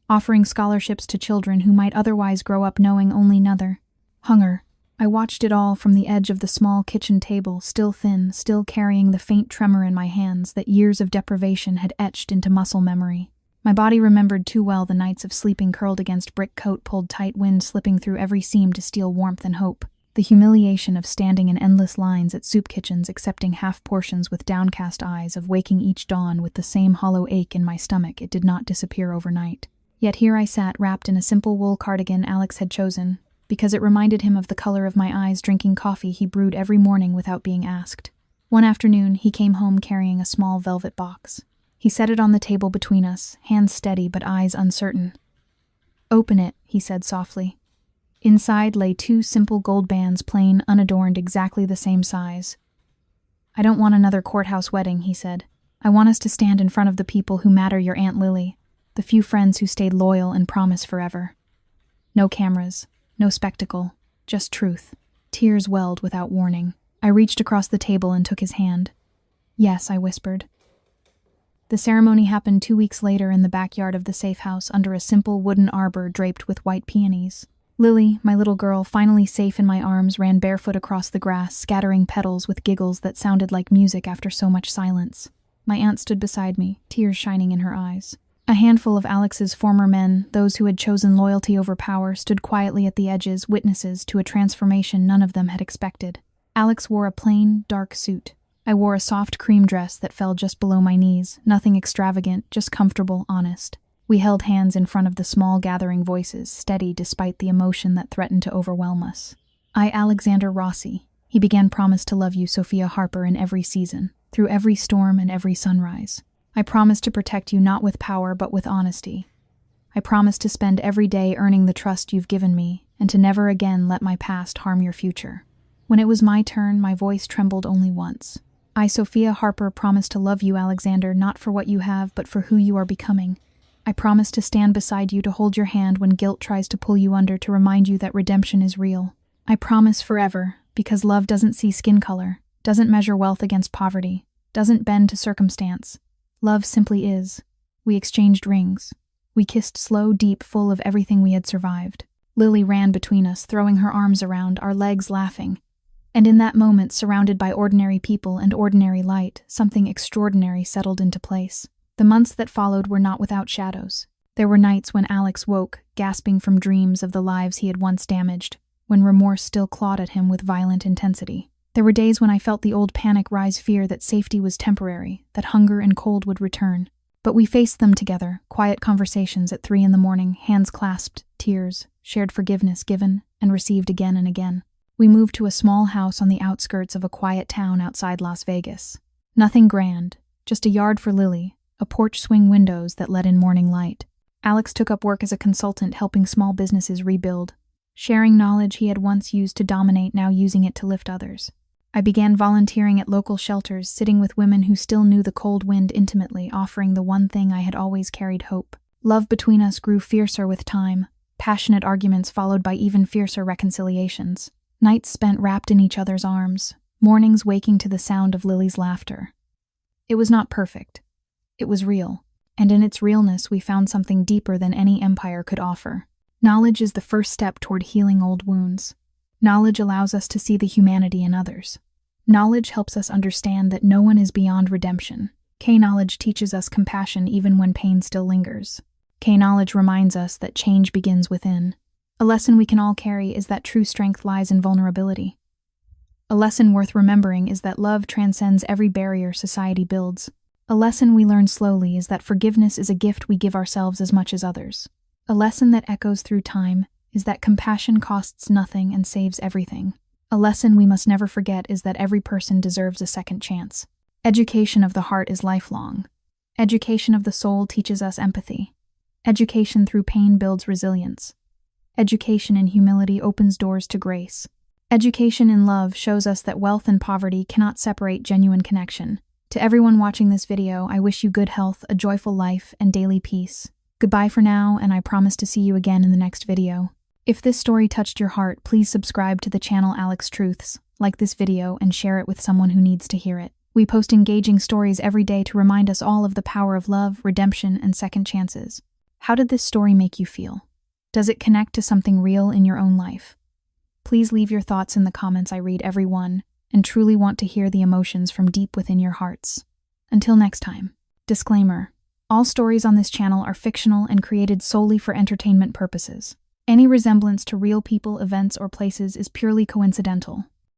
Offering scholarships to children who might otherwise grow up knowing only another. Hunger. I watched it all from the edge of the small kitchen table, still thin, still carrying the faint tremor in my hands that years of deprivation had etched into muscle memory. My body remembered too well the nights of sleeping curled against brick coat pulled tight, wind slipping through every seam to steal warmth and hope. The humiliation of standing in endless lines at soup kitchens accepting half portions with downcast eyes, of waking each dawn with the same hollow ache in my stomach. It did not disappear overnight. Yet here I sat, wrapped in a simple wool cardigan Alex had chosen, because it reminded him of the color of my eyes, drinking coffee he brewed every morning without being asked. One afternoon, he came home carrying a small velvet box. He set it on the table between us, hands steady but eyes uncertain. "Open it," he said softly. Inside lay 2 simple gold bands, plain, unadorned, exactly the same size. "I don't want another courthouse wedding," he said. "I want us to stand in front of the people who matter, your Aunt Lily, the few friends who stayed loyal and promise forever. No cameras, no spectacle, just truth." Tears welled without warning. I reached across the table and took his hand. "Yes," I whispered. The ceremony happened 2 weeks later in the backyard of the safe house under a simple wooden arbor draped with white peonies. Lily, my little girl, finally safe in my arms, ran barefoot across the grass, scattering petals with giggles that sounded like music after so much silence. My aunt stood beside me, tears shining in her eyes. A handful of Alex's former men, those who had chosen loyalty over power, stood quietly at the edges, witnesses to a transformation none of them had expected. Alex wore a plain, dark suit. I wore a soft cream dress that fell just below my knees, nothing extravagant, just comfortable, honest. We held hands in front of the small gathering voices, steady despite the emotion that threatened to overwhelm us. "I, Alexander Rossi," he began, "promise to love you, Sophia Harper, in every season, through every storm and every sunrise. I promise to protect you not with power but with honesty. I promise to spend every day earning the trust you've given me, and to never again let my past harm your future." When it was my turn, my voice trembled only once. "I, Sophia Harper, promise to love you, Alexander, not for what you have, but for who you are becoming. I promise to stand beside you, to hold your hand when guilt tries to pull you under, to remind you that redemption is real. I promise forever, because love doesn't see skin color, doesn't measure wealth against poverty, doesn't bend to circumstance. Love simply is." We exchanged rings. We kissed slow, deep, full of everything we had survived. Lily ran between us, throwing her arms around, our legs laughing. And in that moment, surrounded by ordinary people and ordinary light, something extraordinary settled into place. The months that followed were not without shadows. There were nights when Alex woke, gasping from dreams of the lives he had once damaged, when remorse still clawed at him with violent intensity. There were days when I felt the old panic rise, fear that safety was temporary, that hunger and cold would return. But we faced them together, quiet conversations at 3 a.m, hands clasped, tears, shared forgiveness given and received again and again. We moved to a small house on the outskirts of a quiet town outside Las Vegas. Nothing grand, just a yard for Lily, a porch swing windows that let in morning light. Alex took up work as a consultant, helping small businesses rebuild, sharing knowledge he had once used to dominate, now using it to lift others. I began volunteering at local shelters, sitting with women who still knew the cold wind intimately, offering the one thing I had always carried: hope. Love between us grew fiercer with time, passionate arguments followed by even fiercer reconciliations. Nights spent wrapped in each other's arms, mornings waking to the sound of Lily's laughter. It was not perfect. It was real, and in its realness we found something deeper than any empire could offer. Knowledge is the first step toward healing old wounds. Knowledge allows us to see the humanity in others. Knowledge helps us understand that no one is beyond redemption. Knowledge teaches us compassion even when pain still lingers. Knowledge reminds us that change begins within. A lesson we can all carry is that true strength lies in vulnerability. A lesson worth remembering is that love transcends every barrier society builds. A lesson we learn slowly is that forgiveness is a gift we give ourselves as much as others. A lesson that echoes through time is that compassion costs nothing and saves everything. A lesson we must never forget is that every person deserves a second chance. Education of the heart is lifelong. Education of the soul teaches us empathy. Education through pain builds resilience. Education in humility opens doors to grace. Education in love shows us that wealth and poverty cannot separate genuine connection. To everyone watching this video, I wish you good health, a joyful life, and daily peace. Goodbye for now, and I promise to see you again in the next video. If this story touched your heart, please subscribe to the channel Alex Truths, like this video, and share it with someone who needs to hear it. We post engaging stories every day to remind us all of the power of love, redemption, and second chances. How did this story make you feel? Does it connect to something real in your own life? Please leave your thoughts in the comments. I read every one, and truly want to hear the emotions from deep within your hearts. Until next time. Disclaimer: all stories on this channel are fictional and created solely for entertainment purposes. Any resemblance to real people, events, or places is purely coincidental.